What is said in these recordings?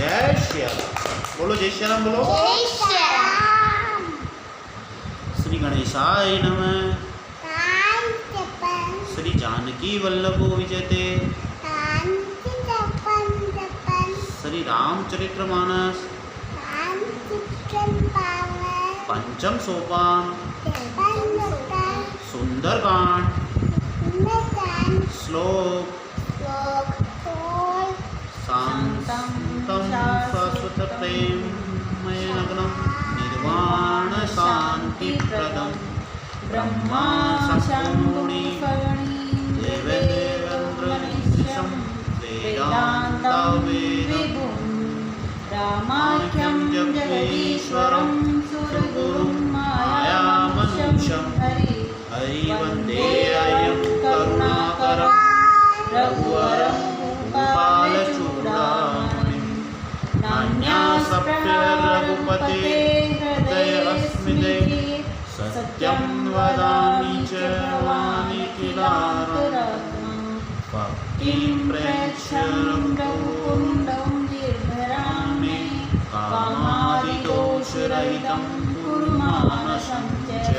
जय श्री राम। बोलो जय श्री राम। बोलो जय श्री राम। श्री गणेशाय नमः। श्री जानकी वल्लभो विजयते। श्री रामचरितमानस पंचम सोपान सुंदरकांड श्लोक शांतं शाश्वत प्रेममय नग्नं निर्वाण शांतिप्रदं ब्रह्मा शम्भुनि देवेन्द्रनिशं वेदान्तावेदं रामाख्यं जगदीश्वरं सुरगुरुं मायामनुष्यं हरिवन्देयं करुणाकरं रघुवरं बालचूडामणिं नान्यासप्य रघुपते हृदयस्मिन् सत्यं वदामि च भवानि किलारं भक्तिं प्रेक्ष्य रघुकुण्डं निर्भरामि कामादिदोषरहितं कुरु मानसं च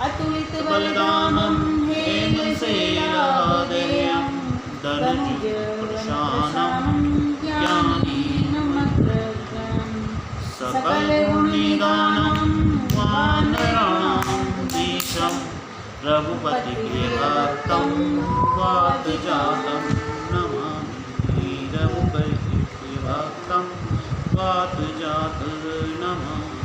अतुलितबलदानं हेमशैलादेयं धनुजप्रशानं ज्ञानीनमग्रगण्यं सकलगुणनिधानं वानराणां धीशं रघुपतिप्रियभक्तं वातजातं नमामि रघुपतिप्रियभक्तं वातजातं नमामि।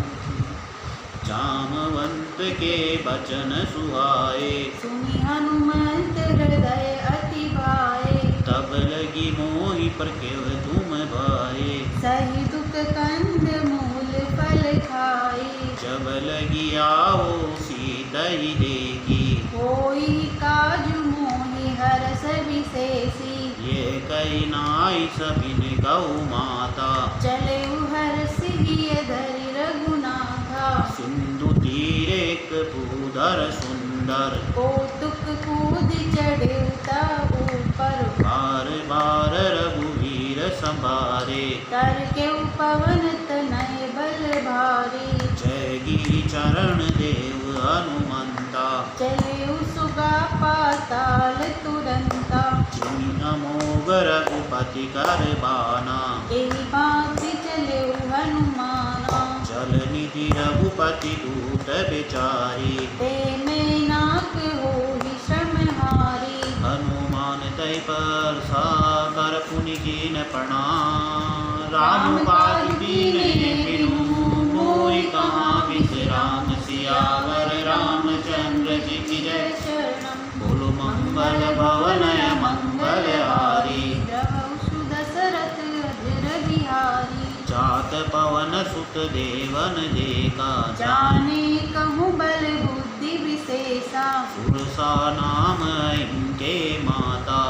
जामवंत के बचन सुहाए सुनि हनुमंत हृदय अति भाए तब लगी मोहि पर केव तुम भाए सही दुख कंद मूल फल खाए जब लगी आओ सीता ही देगी कोई काजु मोहि हरस विशेषी ये कही नाई सबिन गौ माता चले हरस हिय धरि रघुनाथा सिंधु तीर एक भूधर सुंदर कौतुक कूद चढ़े उता ऊपर बार बार रघुवीर संभारे कर के पवन तनय बल भारी जय गिरि चरण देव हनुमंता चले सुगा पाताल तुरंता जिन मोग रघुपति कर बाना एहि भांति चले हनुमाना जल निधि रघुपति दूत बिचारी ते में नाक होहि श्रमहारी हनुमान तै पर साकर पुनि कीन प्रणाम राम काज दीने बिनु मोहि कहाँ विश्राम सियावर रामचंद्र जी की जय शरणं बोलो मंगल भवनय मंगल हारी दशरथ अधर बिहारी जात पवन सुत देवन देखा जाने कहूँ बल बुद्धि विशेषा सुरसा नाम इनके माता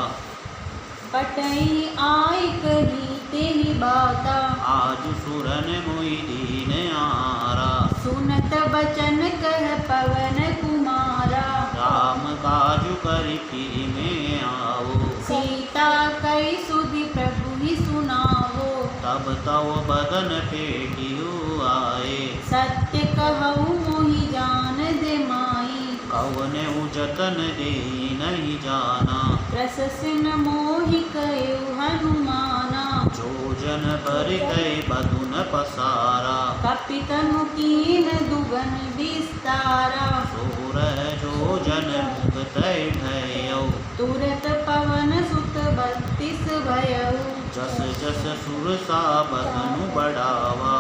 पटई आई कही तेहि बाता आज सुरन मोहि दीन आरा सुनत बचन कह पवन कुमारा राम काजु करि फिर में आओ सीता कई सुधि प्रभु ही सुनावो तब तव बदन पेटियो आए सत्य कहूँ मोहि जान दे माई कवन उजतन दे नहीं जाना प्रसन्न मोहि कयु हनुमाना जो जन पर गए बदुन पसारा कपितनु कीन दुगन विस्तारा सोर जो जन मुक्त भयो तुरत पवन सुत 32 भयउ जस जस सुरसा बदनु बढ़ावा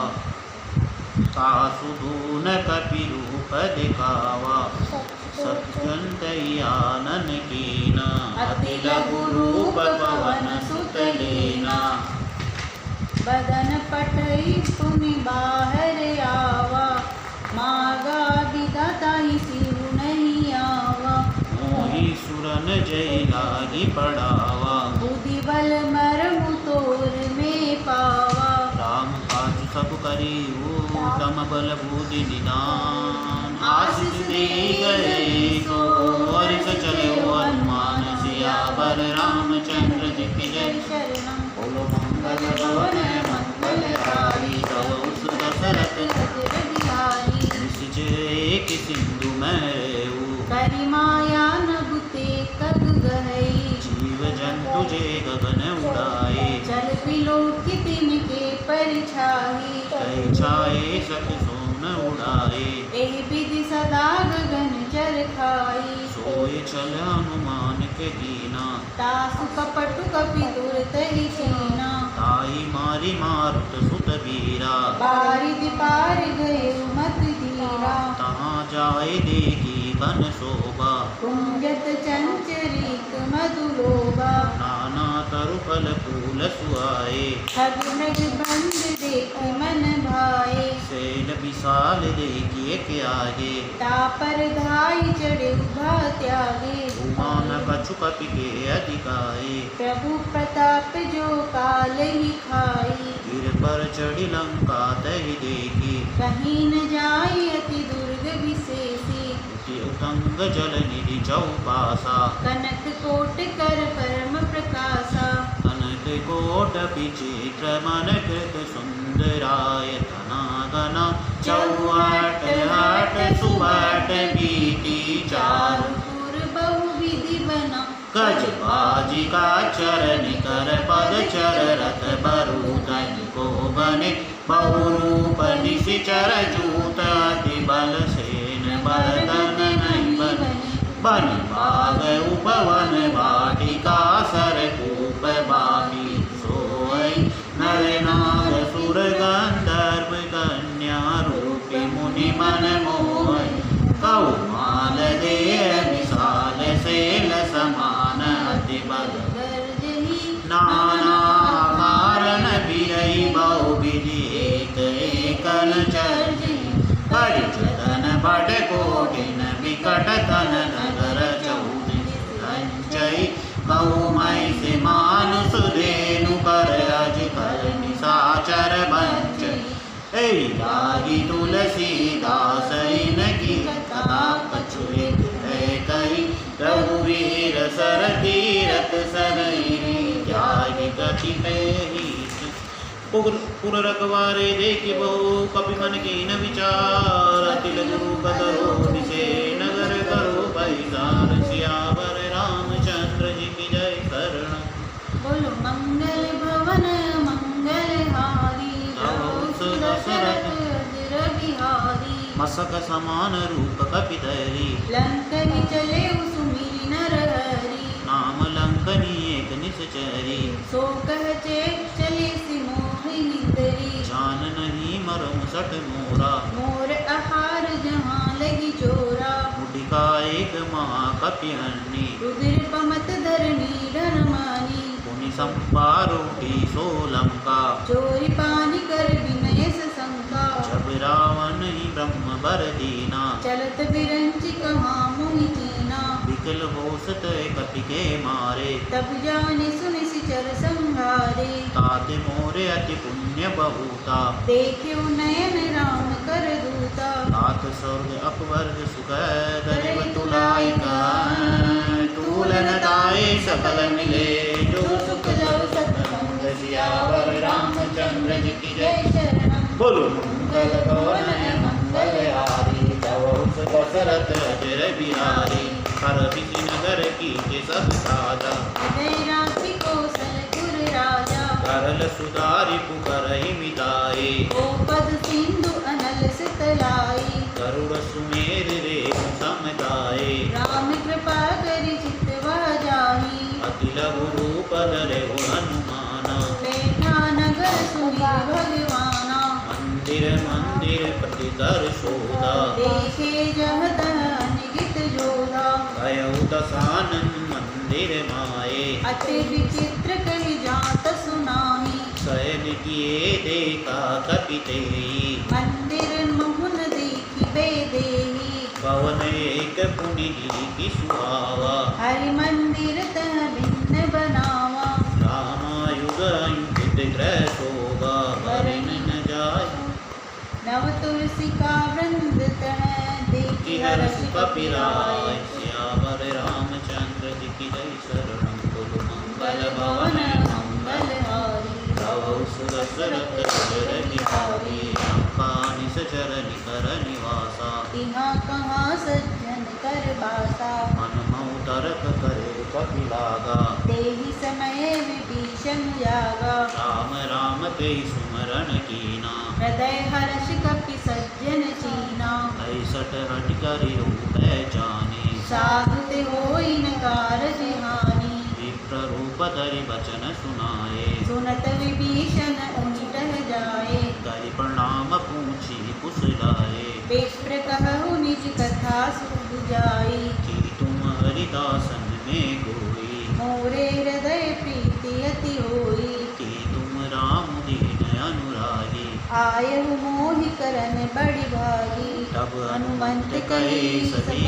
कासुधून कपि रूप दिखावा सत्यंतयानन कीना अति लघु रूप पवन सुत लीना बदन पटई पुनि बाहर आवा मागा विधाता ही सिरु नहीं आवा मोहि सुरन जय लागी पड़ावा बुद्धि बल मरमु तोर में पावा राम काज सब करी तम बल बुद्धि निदान आशीष दे गए तो और चले हनुमान सियावर रामचंद्र जी की जय शरणं बोलो मंगल भवन खोजे गगन उड़ाए। चल बिलोक तिनके परछाई, कहे छाए सत सोन उड़ाए। एह विधि सदा गगन चरखाई, सोए चल हनुमान के दीना। तासु कपटु कपि दुरतहि सीना, ताई मारी मारुत सुत बीरा। बारिधि पार गए मत धीरा, तहाँ जाए देखी बन शोभा। कुंजत चंचरिक मधुलोभा, नाना तरु फल फूल सुहाए। खग मृग बंद देख मन भाए, सैल विशाल देखिए क्या है। तापर धाई चढ़े उभा त्यागे, उमान कछु कपि के अधिकाए। प्रभु प्रताप जो काल ही खाई, गिर पर चढ़ी लंका तहि देखी। कहीं न जाई अति दुर्ग विशेषी, उति उतंग जल निधि चौपासा। कनक कोट कर परम प्रकाशा, कनक कोट विचित्र मन कृत सुंदराय। तना गना चौहाट हाट सुहाट गीति चारु। चारुपुर बहुविधि बना, गज बाजी का चरण कर पद चर रथ बरूदन को बने। बहुरूप निशिचर जूत अति बल सेन बरदन नहीं बने। बन बाग उपवन वाटिका सर कूप बागी सोई। नर नाग सुर गंधर्व कन्या रूपी मुनि मन मोहि। कौमाल देह विशाल सेल समान अति बल। गर्जहि नाना कारण बिरई बहुविधि एक एकन चर्जि। परिजन बड़ कोटिन विकट तन नगर चौदिस संचय। बहुमय से मानुष धेनु कर अज कर निशाचर बंचय। ऐ लागी तुलसीदास इनकी कथा कछु एक है कही। रघुवीर सर तीरथ सरई त्यागी गति पेहि। पुर रखवारे देखि बहु कपि मन कीन विचार। तिल गुरु कतरो दिसे नगर करो पैसार। सियावर रामचंद्र जी की जय करण। बोलो मंगल भवन मंगल हारी, दशरथ अजर बिहारी। मसक समान रूप कपि धरि। लंकहि चले सुमिरि नरहरि, नाम लंकनी एक निश्चरी। सो कह चेत चले सिमोहि निदरी। जान नहीं मरम सठ मोरा। मोर आहार जहाँ लगी चोरा, मुडिका एक महाकपि अन्नी। रुधिर पमत धरनी धर्मानी। पुनि संपारोटी सोलंका। चोरी पानी कर विनय शंका, जब रावण ही ब्रह्म बर दीना। चलत बिरंचि कहाँ मोहि कीना। विकल होसत कपि के मारे। तब जाने सुनि सिचर संहारे। ताते मोरे अति पुण्य बहुता। देख्यो नयन राम कर दूता, तात स्वर्ग अपवर्ग सुख गरीब तुलाई का। तूलन दाए सकल मिले जो सुख जो सतसंग। सियावर रामचंद्र जी की जय। जय शरणम। बोलो मंगल भवन मंगल हारी। दशरथ अजर बिहारी। हर बिसि नगर कीजे सब साजा। हृदय राखि कौशलपुर राजा, करल सुधारि पुकरहि मिताए। ओ पद सिंधु अनल सितलाई। गरुड़ सुमेर रेख समुदाय। राम कृपा करि चितवा जाहि, अति लघु रूप धरहु हनुमाना। बैठा नगर सुमिर भगवाना। मंदिर मंदिर प्रति कर शोधा। देखे जह निगित जोधा, भयउ दसानन मंदिर माए। अति विचित्र कहि जात सुनाहि। शयन किए देखा कपि तेहि। मंदिर महुन देखि बेदेहि, पवन एक पुनि की सुहावा। हरि मंदिर तह भिन्न बनावा। रामायुग अंकित ग्रह शोभा। वरन न जाय नव तुलसी का वृंद तह देखि हर्ष कपिराय। सियावर रामचंद्र जी की जय शरणम। बोलो मंगल मंगल भवन भवन मंगल मंगल हारी, भवौ सुदशरथ अजर बिहारी। लंका निश्चर निकर निवासा। यहाँ कहाँ सज्जन कर बासा। मन मऊ तरक करे कपि लागा। देहि समय विभीषण जागा। राम राम के सुमरन कीना, हृदय हर्ष कपि सज्जन चीना। 61 हट कर रूप जाने, साधु ते होई न कारज हानि। विप्र रूप धरि वचन सुनाए, सुनत विभीषण उनिटह जाए। करि प्रणाम पूछी कुशलाए, विप्र कहु निज कथा सुध जाई। कि तुम हरिदासन में कोई, मोरे हृदय प्रीति अति होई। कि तुम राम दीन अनुरागी। आयहु मोहि करन बड़ी भागी। तब हनुमंत कहे सभी,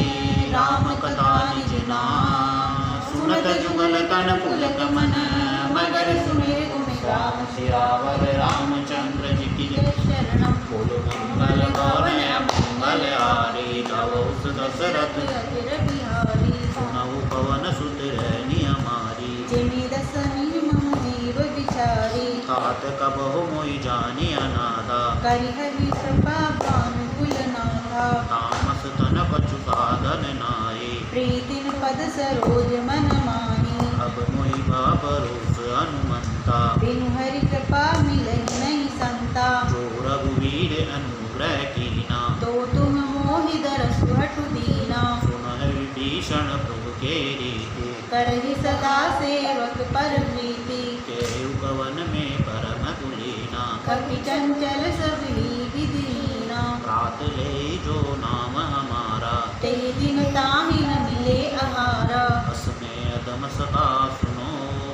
राम कथा निज नाम। सुनत जुगल तन पुलक मन, मगर सुने गुण गान। सियावर रामचंद्र जी की जय। शरणम बोलो मंगल गौरय मंगल हारी, गावो दशरथ अजिर बिहारी। सुनऊ पवन सुत रहनी हमारी। जिमि दसनी मम जीव बिचारी। तात कबहु मोहि जानी अनाथा, करिहरि कृपा भानुकुल नाथा। तामस तन कछु साधन नाहि, प्रीतिन पद सरोज मन माही। अब मोहि भरोस हनुमंता। बिनु हरि कृपा मिलहि नहीं संता। जो रघुवीर अनुग्रह कीना, तो तुम मोहि दरसु हठु दीना। सुनहि विभीषण प्रभु के रीति। करहि सदा सेवक पर प्रीति। केहु कवन में परम कुलीना, कपि चंचल सब ही विदीना। प्रात ले जो नाम हमारा, ते दिन ताहि न मिले आहारा। बस में अदम सका सुनो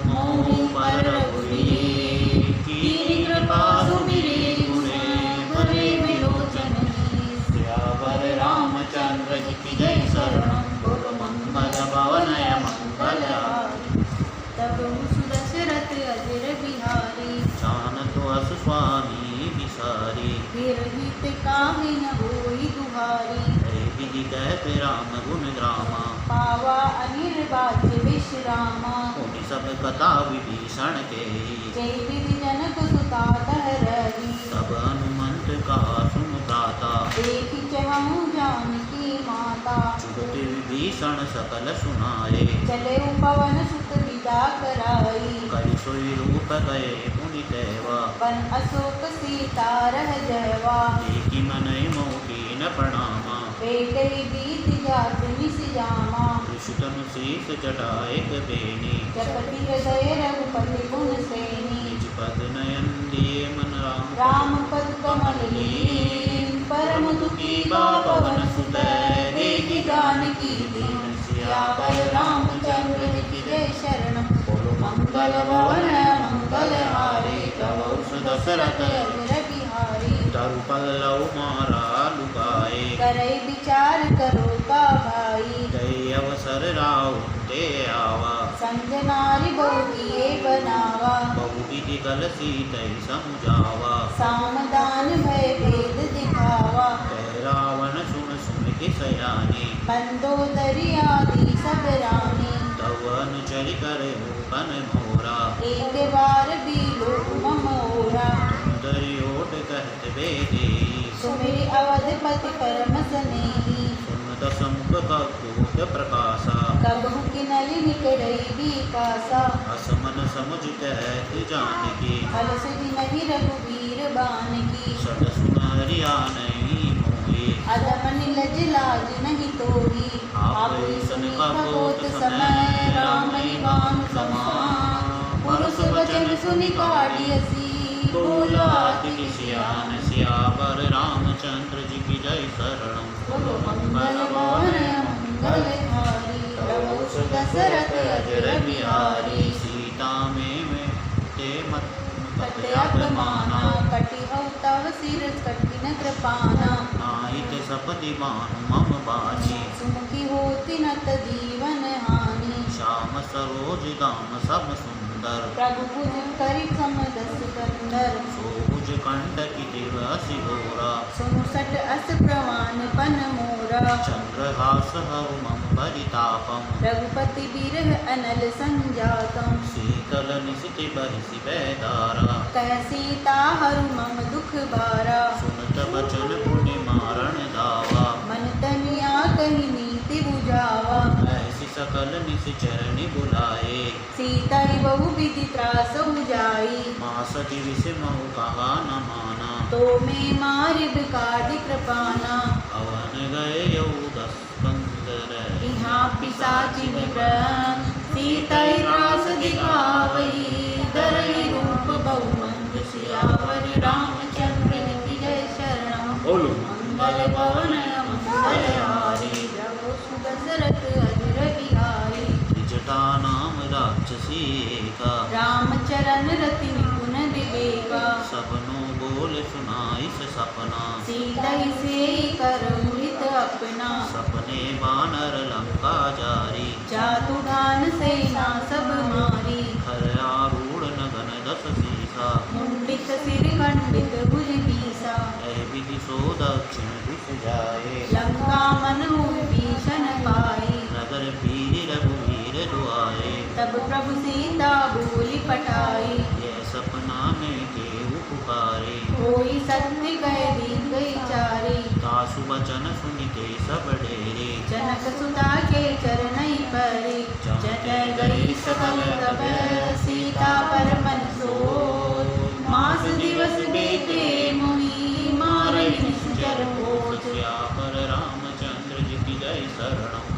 मोहि पर रघुवीर। कीनि कृपा सुमिरे गुणे, भरे विलोचन ही। सियावर रामचंद्र जी की जय। शरणम बोलो मंगल भवनय मंगल हारी। तब मुसु दशरथ अजिर बिहारी। जानत अस स्वामी विसारी, विरहित काहि न होई दुहारी। है विधि कहते राम गुण ग्रामा। पावा अनिर्वाच्य विश्रामा। उनि सब कथा विभीषण के, जय विधि जनक सुता तह रही। तब हनुमंत का सुन प्राता। देखि चहु जानकी माता। जुगति विभीषण सकल सुनाए, चले पवन सुत विदा कराई। करि सोई रूप गए पुनि देवा। वन अशोक सीता रह जयवा। एकी मनहि मोहि न प्रणामा, बेटई बीत जात निस जामा। ऋषितनु शीस जटाएक बेनी, जपति हृदय रघुपति गुण सेनी। निज पद नयन दिए मन राम। राम पद कमल लीन, परम दुखी बा पवन सुत। देखि जानकी दीन, सियावर रामचंद्र जी की जय। शरणम बोलो मंगल भवन मंगल हारी। गावो दशरथ अजिर बिहारी। तरु पल्लव मारा लुकाए, करई विचार करो का भाई। गए अवसर राव ते आवा। संग नारी बहु किए बनावा। बहु विधि कल सीतै समुझावा। सामदान भय भेद दिखावा। कह रावण सुन सुन के सयाने, मंदोदरी आदि सब रानी। तव अनुचरि करे कन मोरा। एक बार बीलो ममोरा। सुंदरी ओट कहत बेदे, सुमिरि अवधपति परम स्नेही। सुन दसमुख का कोट प्रकाशा। कबहु किनलि निकरई बिकासा। असमन समुझ कहत जानकी, अलस दिनहि रघुवीर बानकी। सद सुन हरिया नहीं मोहि। अधम निलज लाज नहीं तोही। आप सन का कोट समय, राम बाण समान। परस वचन सुनि काढ़ियसी, बोला तिनि सियान। सियावर रामचंद्र जी की जय। शरणम बोलो मंगल गौर मंगल हारी। प्रभु दशरथ अजिर बिहारी। सीता में ते मत अपमाना। कटि हौ तव सिर कठिन कृपाना। नाहित सपति बानु मम बाजी, सुमुखी होति न जीवन हानि। श्याम सरोज दाम सब सुंदर। प्रभु भुज करि समदस कंदर। सोभुज कंटकि दिवसि घोरा। सुनु सट अस प्रवान पन मोरा। चंद्रहास हरु मम परितापम, रघुपति बिरह अनल संजातम। शीतल निशिति बहिषि बैदारा। कह सीता हरु मम दुख बारा। सुनत बचन पुनि मारण दावा। मन तनिया कहि नीति बुझावा। ऐसी सकल निश्चर बुलाए। सीता बहु विधि त्रास जाई, माँ सती विषमहु कहा न माना। तो मैं मारिब काढ़ कृपाना। अवन गए यौ 10 कंदर, यहाँ पिशाची विप्रन, सीता त्रास दिखावई। धरई रूप बहुमंद, सियावर रामचंद्र की जय शरणम। बोलो मंगल भवन मंगल हारी, प्रभु सुदशरथ अजर बिहारी। जटा नाम राक्षसी का, रामचरण रति निपुण विवेका। सबनो बोल सुनाई से सपना। सीता से करहु हित अपना, सपने बानर लंका जारी। चातुधान सेना सब मारी। खर आरूढ़ नगन 10 सीसा, मुंडित सिर खंडित भुज बीसा। ऐ विधि सो दक्षिण दिश जाए। लंका मन भीषण पाई, नगर पीर रघुवीर दुआए। तब प्रभु सीता बोली पठाई। यह सपना में केहू पुकारे। कोई सत्य कह दी गई चारी। तासु वचन सुनिते सब डेरे। जनक सुता के चरण परे, जट गई सकल तब सीता पर मन सोच। मास दिवस बीते मोहि, मारई निश्चर पोच। पर रामचंद्र जी की जय शरणम।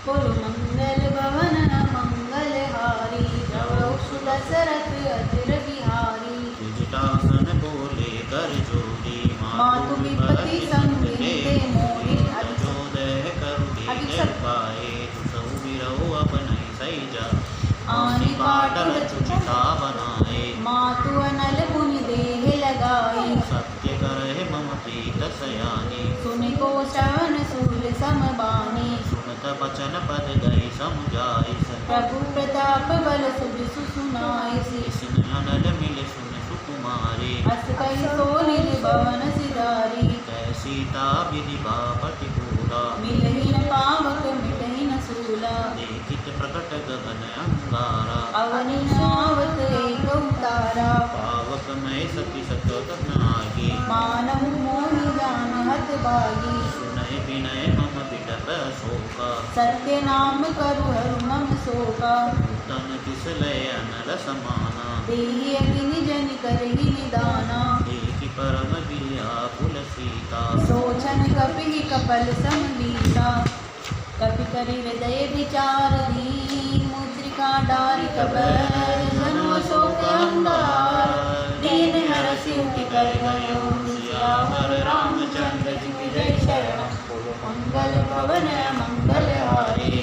बोलो मंगल भवन मंगल हारी, प्रभु सुदशरथ अजर बिहारी। जटासन बोले कर जोरी। मातु विपत्ति संगिते मोरी। अजोदय करुणे जय पाए। तुसौ बिरौ अपन सही जा, आनि पाटल पाटल चुचिता बनाए। मातु अनल पुनि देह लगाई। सत्य करहि मम प्रीत सयानी। सुनि को श्रवण सूल समबानी। सुनत बचन पद गई समुझाई। प्रभु प्रताप बल सुधि सुनाई। सिन अनल मिल सुन सुकुमारी। अस कई सो निज भवन सिधारी। कै सीता विधि बापति पूरा। मिलहि न पावक मिटहि न सूला। देखित प्रकट गगन अंगारा। अवनि नावत एक उतारा। पावक मैं सती सतत नागी। मानव मोहि जान हत भागी। सुनय विनय मम बिटप शोका। सत्य नाम करु हरु मम शोका। तन किस लय अनल समाना। देहि अग्नि जन करहि निदाना। देखि परम व्याकुल सीता। सोचन कपि कपल समवीता। कपि करि हृदय विचार दीन। मुद्रिका डारि तब जन्म शोक अंगार। दीन हरषि उठि कर गयो, सियावर रामचंद्र जी की जय शरणम। मंगल भवन मंगल हारी,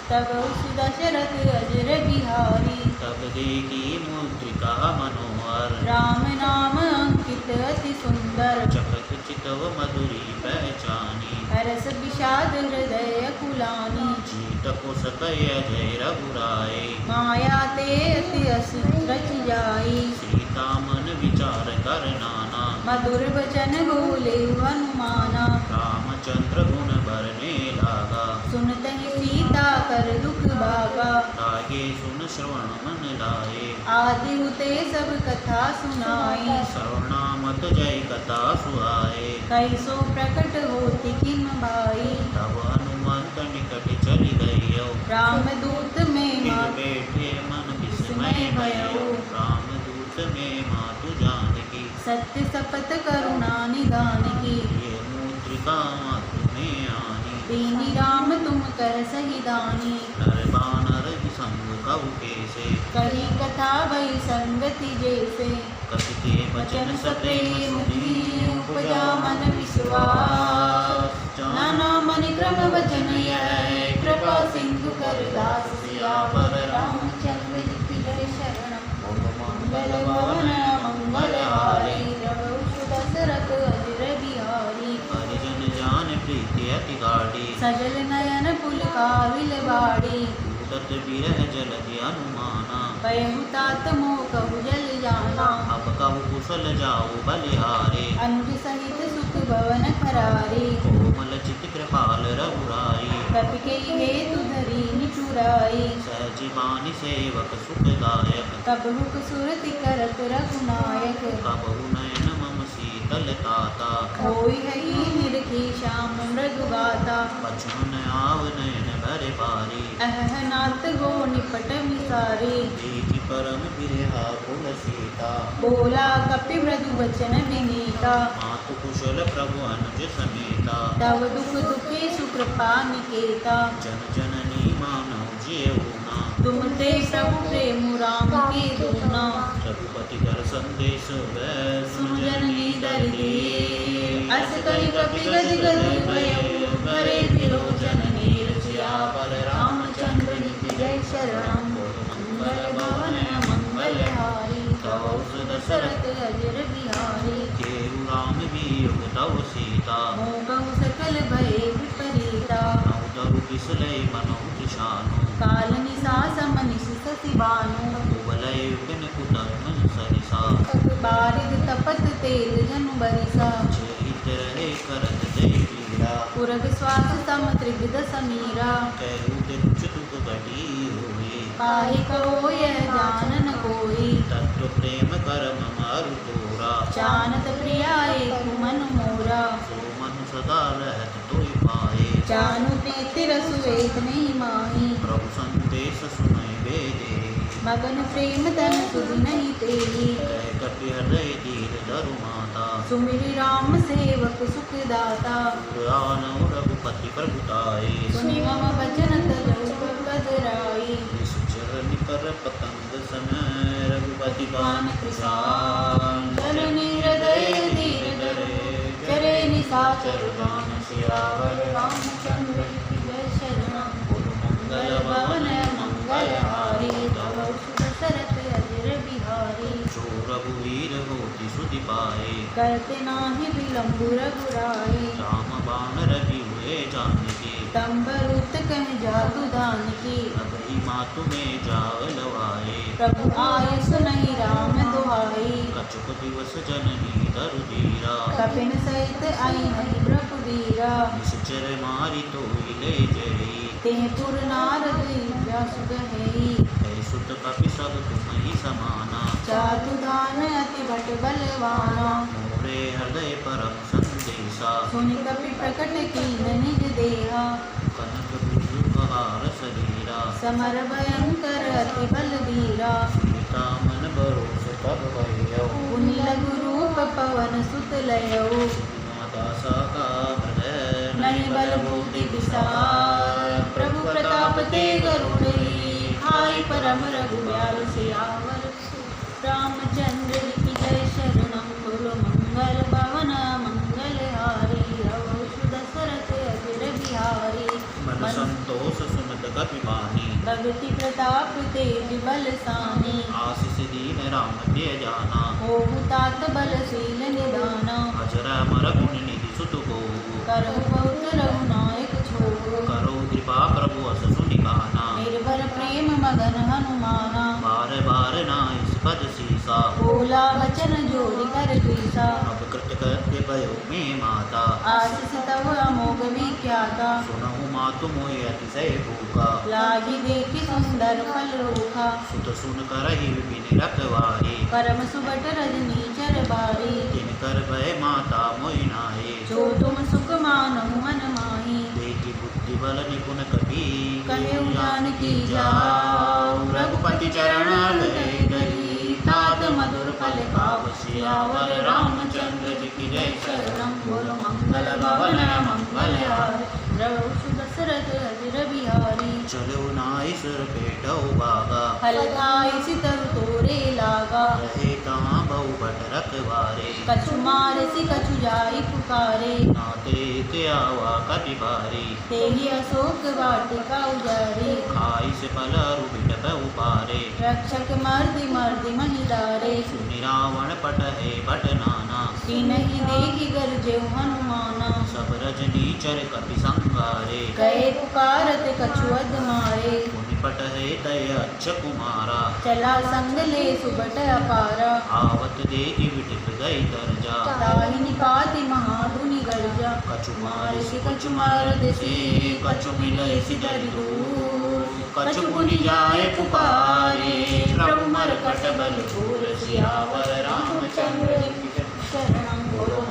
तब सुदशरथ अजर बिहारी। तब देखी मुद्रिका मनोहर। राम नाम अंकित अति सुंदर। चकत चितव मधुरी पहचानी। हरस विषाद हृदय कुलानी। जीत को सकय जय रघुराए। माया ते अति असि रच जाई। सीता मन विचार कर नाना। मधुर वचन बोले हनुमाना। रामचंद्र गुण बरने लागा। सुनतहि सीता कर दुख भागा। लागे सुन श्रवण मन लाए। आदि हुते सब कथा सुनाई। सर्वनामत जय कथा सुहाए। कैसो प्रकट होति किम भाई। तब हनुमंत निकट चली गई। रामदूत में मात बैठे मन विस्मय भयो। रामदूत में मातु जानकी। सत्य शपथ करुणा निदान की। ये मुद्रिका मातु में आनी। दीनी राम तुम कर सही दानी। नर बानर संग कहु कैसे। कही कथा भई संगति जैसे। कथिते वचन सप्रेम सुनी। उपजा मन विश्वास। नाना मन क्रम वचन यह। कृपा सिंधु कर दास। सियावर रामचंद्र जी की जय शरणम। मंगल भवन मंगल हारी, प्रभु सुदशरथ अजर बिहारी। परिजन जान प्रीति अति गाढ़ी। सजल नयन पुल काविल बाड़ी। कूदत बिरह जलधि अनुमाना। भयहु तात मोह कहु जल जाना। अब कहु कुशल जाओ बलिहारे। अनुज सहित सुख भवन करारे। कोमल चित कृपाल रघुराई। कपि के हेतु धरी निठुराई। सहज बानी सेवक सुखदायक। कब हुक सुरति करत रघुनायक। कबहु नयन मम सीत शीतल ताता होई हई निरखी श्याम मृदुगाता बचन आव नयन भरे बारी अह नाथ गो निपट विसारे देखी परम बिरहा कुल सीता बोला कपि मृदु वचन विनीता मातु कुशल प्रभु अनुज समेता तव दुख दुखे सुकृपा निकेता जन जननी मानव जियऊना तुम ते प्रभु प्रेम राम के दूना रघुपति कर संदेश सुन जननी दर्दी अस करि कपि गद गद भयो करे तिलोचन नीर सियावर रामचंद्र जी जय शरणम मंगल भवन मंगल हारी तव दशरथ अजर बिहारी केहु राम वियोग तव सीता मोहु सकल भय विपरीता नवदरु बिसलय मनोज शानु काल निसा समनिस सति बानु कुवलय बिन कुटर्म सरिसा बारिद तपत तेल जनु बरिसा चरित रहे करत जय पीड़ा पुरग स्वास सम त्रिविध समीरा कहु दिच दुख घटी हुई काहे कहो यह जानन कोई तत्व प्रेम करम मारु तोरा जानत प्रिया एक मन मोरा सो मन सदा रहत तोय पाए जानु प्रीति रसु एक नहीं माही प्रभु संदेश सुनय बेदे मगन प्रेम धन सुधि नहीं तेरी कह कपि हृदय दीर धरु माता सुमिरि राम सेवक सुख दाता पुराणो रघुपति प्रभुताए सुनि मम वचन तजु कदराई चरण पर पतंग सन रघुपति पान बाण कृषान चरनि हृदय धीर धरे चरे निशाचर गान सियावर रामचंद्र की जय शरणम मंगल भवन मंगल हारी तव दशरथ अजर बिहारी जो रघुवीर होति सुधि पाए करते नाही विलंबु रघुराई राम बाण रवि हुए जानकी तंबरुत कह जातु दान की अबही मातु में जाव लवाए प्रभु आय सुनहि राम दुहाई कछुक दिवस जननी धरु धीरा कपिन सहित आई हरि प्रभु धीरा निश्चर मारि तो ले जई तेह पुर नारद व्यासु गहई है सुत कपि सब तुम ही समाना जातु दान अति भट बलवाना मोरे हृदय परम संदेशा सुनि कपि प्रकट कीन निज देहा कनक दुर्गहार शरीरा समर भयंकर अति बल धीरा सीता मन भरोस तब भयऊ पुनि लघु रूप पवन सुत लयऊ दासा का हृदय नहीं बल बूति विशाल प्रभु प्रताप ते गरुड़ई खाई परम रघुव्याल सियावर रामचंद्र की जय शरणम बोलो मंगल भवन मंगल हारी रघु दशरथ अजर बिहारी मन संतोष सुनत कपि बानी भगति प्रताप तेज बल सानी आशीष दीन राम प्रिय जाना होहु तात बलशील निदाना अजर अमर गुण निधि सुत को करहु बहुत रघुनायक छोड़ो करो कृपा प्रभु अस सुनि गाना निर्भर प्रेम मगन हनुमाना बार बार नाइस पद सीसा बोला वचन जोरि कर पीसा अब कृत कृत्य भयो में माता आशीष तव अमोघ विख्याता सुनहु मातु मोहि अतिशय भूखा लागी देखी सुंदर फल रूखा सुत सुन करहि विपिन रखवारे परम सुबट रजनी चर बारी तिन कर भय माता मोहि नाहि जो तुम सुख मानहु मन माही देखी बुद्धि बल निपुण कपि कहेउ जानकी जाऊ रघुपति चरण लय गई तात मधुर फल पाव सियावर रामचंद्र जी की जय शरणम बोलो मंगल भवन मंगल हारी रघु दशरथ अजर बिहारी चलो नाई सुर पेटौ बागा हलकाई सितरु तोरे लागा रहे तहाँ बहु भट रखवारे कछु मारे सि कछु जाई पुकारे नाते के आवा कपि बारी तेहि अशोक वाटिका उजारी खाई से फल रुबिट बहु पारे रक्षक मर्दि मर्दि महिलारे सुनि रावण पट है भट नाना तिनहि देखि गरजेउ हनुमाना सब रजनी चर कपि संगारे कहे पुकारत कछु अध मारे मुनि पट है दय अच्छ कुमारा चला संग ले सुबट अपारा आवत देखि विटिप गई दर्जा ताहि निपाति महाधुनि गर्जा कछु मारे सि कछु मार देसी कछु मिले सि दरि दूर कछु पुनि जाए पुकारे प्रभु मरकट बल पूर सियावर रामचंद्र की शरणम बोलो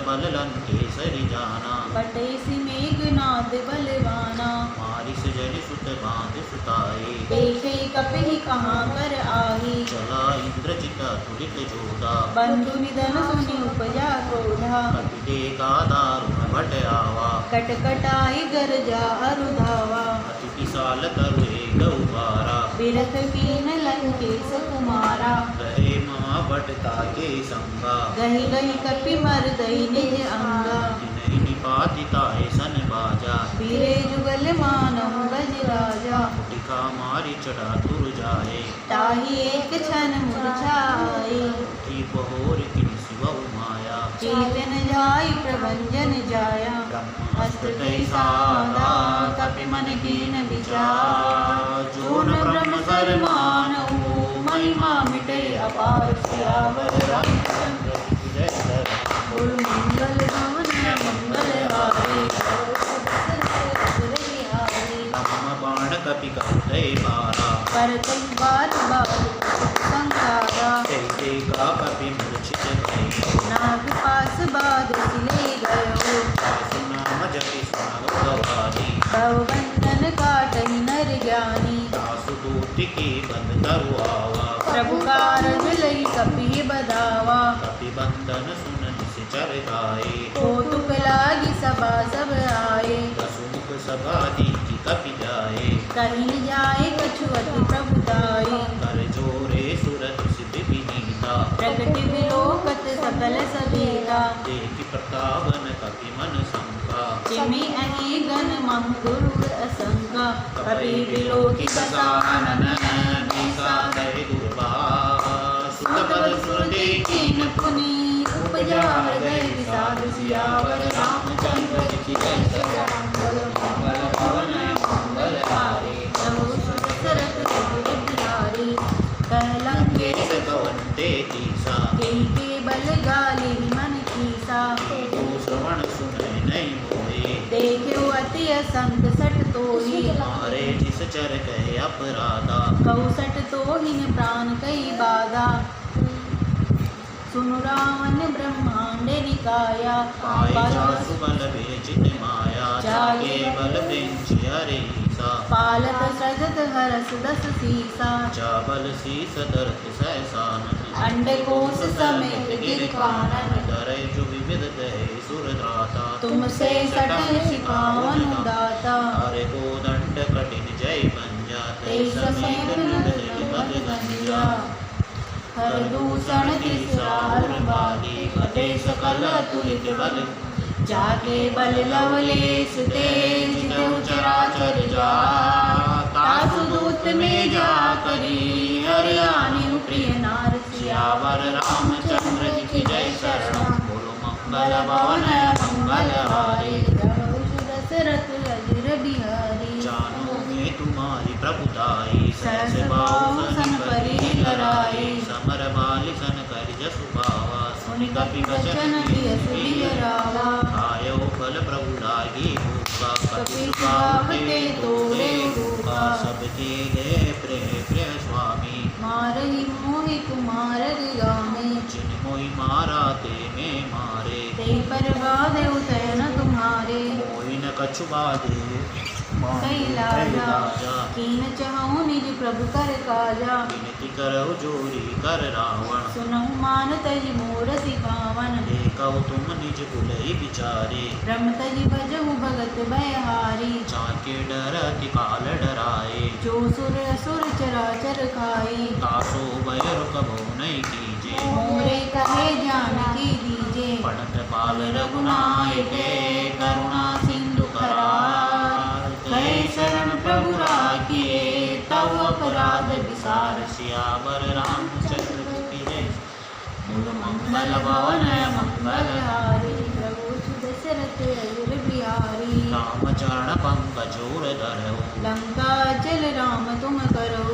बल लंकेसरी जाना। बटेसी मेघनाद बलवाना, मारिस जल सुत बांध सुताए। देखे कपि कहाँ कर आही, चला इंद्रजित तुलित जोधा। बंधु निधन सुनि उपजा क्रोधा, कपिते का दारुण भट आवा। कटकटाई गरजा अरुधावा, अति विशाल तरुए गौबारा। बिरथ कीन लंकेश कुमारा, रहे महाभट ताके संगा। गही गही कपि मर दई निज अंगा, तिन्हि निपातिताए सन बाजा। बीरे जुगल मानहु गजराजा, मुटिका मारी चढ़ा तुर जाए। ताहि एक क्षण मूर्छाई, की बहोर किन शिव माया। चेतन जाई प्रभंजन जाया, हस्त सादा कपि मन कीन विचार। जो न ब्रह्म सर मानहु, महिमा मिटे अपार। सियावर रामचंद्र की जय। बोल मंगल भवन मंगल हारी, राम बाण कपि कहते बारा। करतै बार बार संहारा, कहते का कपि मूर्छित भई। नाग पास बाद सिले गयो, सुनाम जपि सुनाओ गवाही। भवबंधन काटहि नर ज्ञानी, दासु दूत की बंद तरु आवा। प्रभु कारज लई कपि बदावा। कपि बंधन सुन निस चर गाए। कौतुक लागी सभा सब आए, दसुमुख सभा दीकी कपि जाए। कहीं न जाए कछु अति प्रभुताई। कर जोरे सुरत सिद्धि विनीता। प्रगति विलोकत सकल सभेता, देखि प्रतावन कपि मन शंका। चिमि अहि गण मह गुरु असंका। कपि विलोकित ससानन सानन, निसा दय दुर्वा। सुत बल सुर देखिन पुनि, उपजा हृदय विषाद। सियावर रामचंद्र की जय। मंगल भवन मंगल हारी, प्रभु सुत सरत दूर बिहारी। कह लंकेश कवंते तीसा। के बल गाली मन कीसा, तो श्रवण सुने नहीं मोहे। देखे अति असंग सट तोही। मारे जिस चर कहे अपराधा। कहु सट तोहिन प्राण कई बाधा, सुनु रावण ब्रह्मांड निकाया। पाए जासु बल बेचित माया। जाके बल बेंच हरे ईसा। पालक सजत हरस दस सीसा, चावल शीस दर्द सहसानन। अंडकोश समेत गिर कानन। डरे जो विविध दहे सुर त्राता। तुमसे सट सिखावन दाता, अरे को दंड कठिन जय बंजा। ते समेत नंद बल गंजा। हर दूषण त्रिसरार बाली, कटे सकल अतुलित बल। जाके बल लवलेश तेज, जितहु चराचर जा। तासु दूत में जा करी, हरि आनि प्रिय नार। सियावर रामचंद्र की जय। शरण बोलो मंगल भवन मंगल हारी। दशरथ अजर बिहारी, जानो में तुम्हारी प्रभुताई। सहस सहस बाहु बाहु सन सन परि परि लराई। लराई। समर बालि सन कर जसु बावा। सुनि कपि वचन दिय सुबियरावा। आयो फल प्रभु लागी भूखा। कपि सुहावते तोड़े रूपा। सबके गए प्रिय स्वामी। मारहि मोहि कुमार गामे, जिन मोहि मारा ते में मारे। ते पर बाधे उतयन तुम्हारे। मोहि न कछु बाधे कैलाजा, कीन चहु निज प्रभु कर काजा। विनती करहु जोरी कर रावण। सुनहु मान तज मोर सिखावन। देखौ तुम निज कुलहि विचारे। ब्रह्म तज भजहु भगत भयहारी। चाके डरति काल डराए। जो सुर असुर चराचर खाई। तासो भय रुकबो नहीं कीजे। मोरे कहे जानकी दीजे। पढ़त बाल रघुनायके। करुणा सिंधु करार। कहे शरण प्रभु राखिए। तव अपराध विसार। सियावर रामचंद्र की जय। बोलो मंगल भवन मंगल हारी, प्रभु दशरथ अजर बिहारी। राम चरण पंकज जोर धरहु। लंका चल राम तुम करो,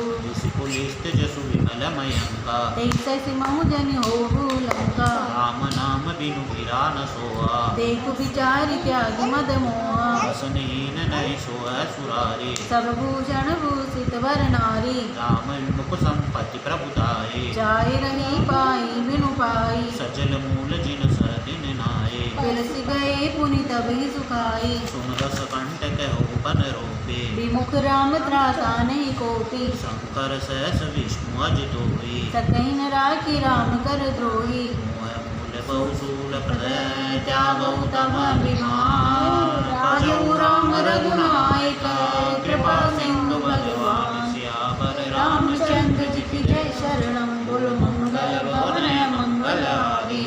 पुलिस जसु विमल मयंका। तैसे सिमहु जन होहु लंका। राम नाम बिनु गिरा न सोआ। देखु विचार त्याग मद मोहा। वसनहीन नहीं सोअ सुरारी। सब भूषण भूषित वर नारी। राम मुख संपत्ति प्रभुताए। जाय रही पाई बिनु पाई। सजल मूल जिन सदिन नाये। बिलस गए पुनि तभी सुखाई सुन रस कंटक हो बन रोपे विमुख राम त्राता नहीं कोपी शंकर सहस विष्णु अज दोई सकहि न राखी राम कर द्रोही मोह मूल बहुसूल प्रलय त्यागौ तम अभिमान भजऊ राम रघुनायक कृपा सिंधु भगवान सियावर रामचंद्र जी की जय शरणम बोलो मंगल भवन मंगल हारी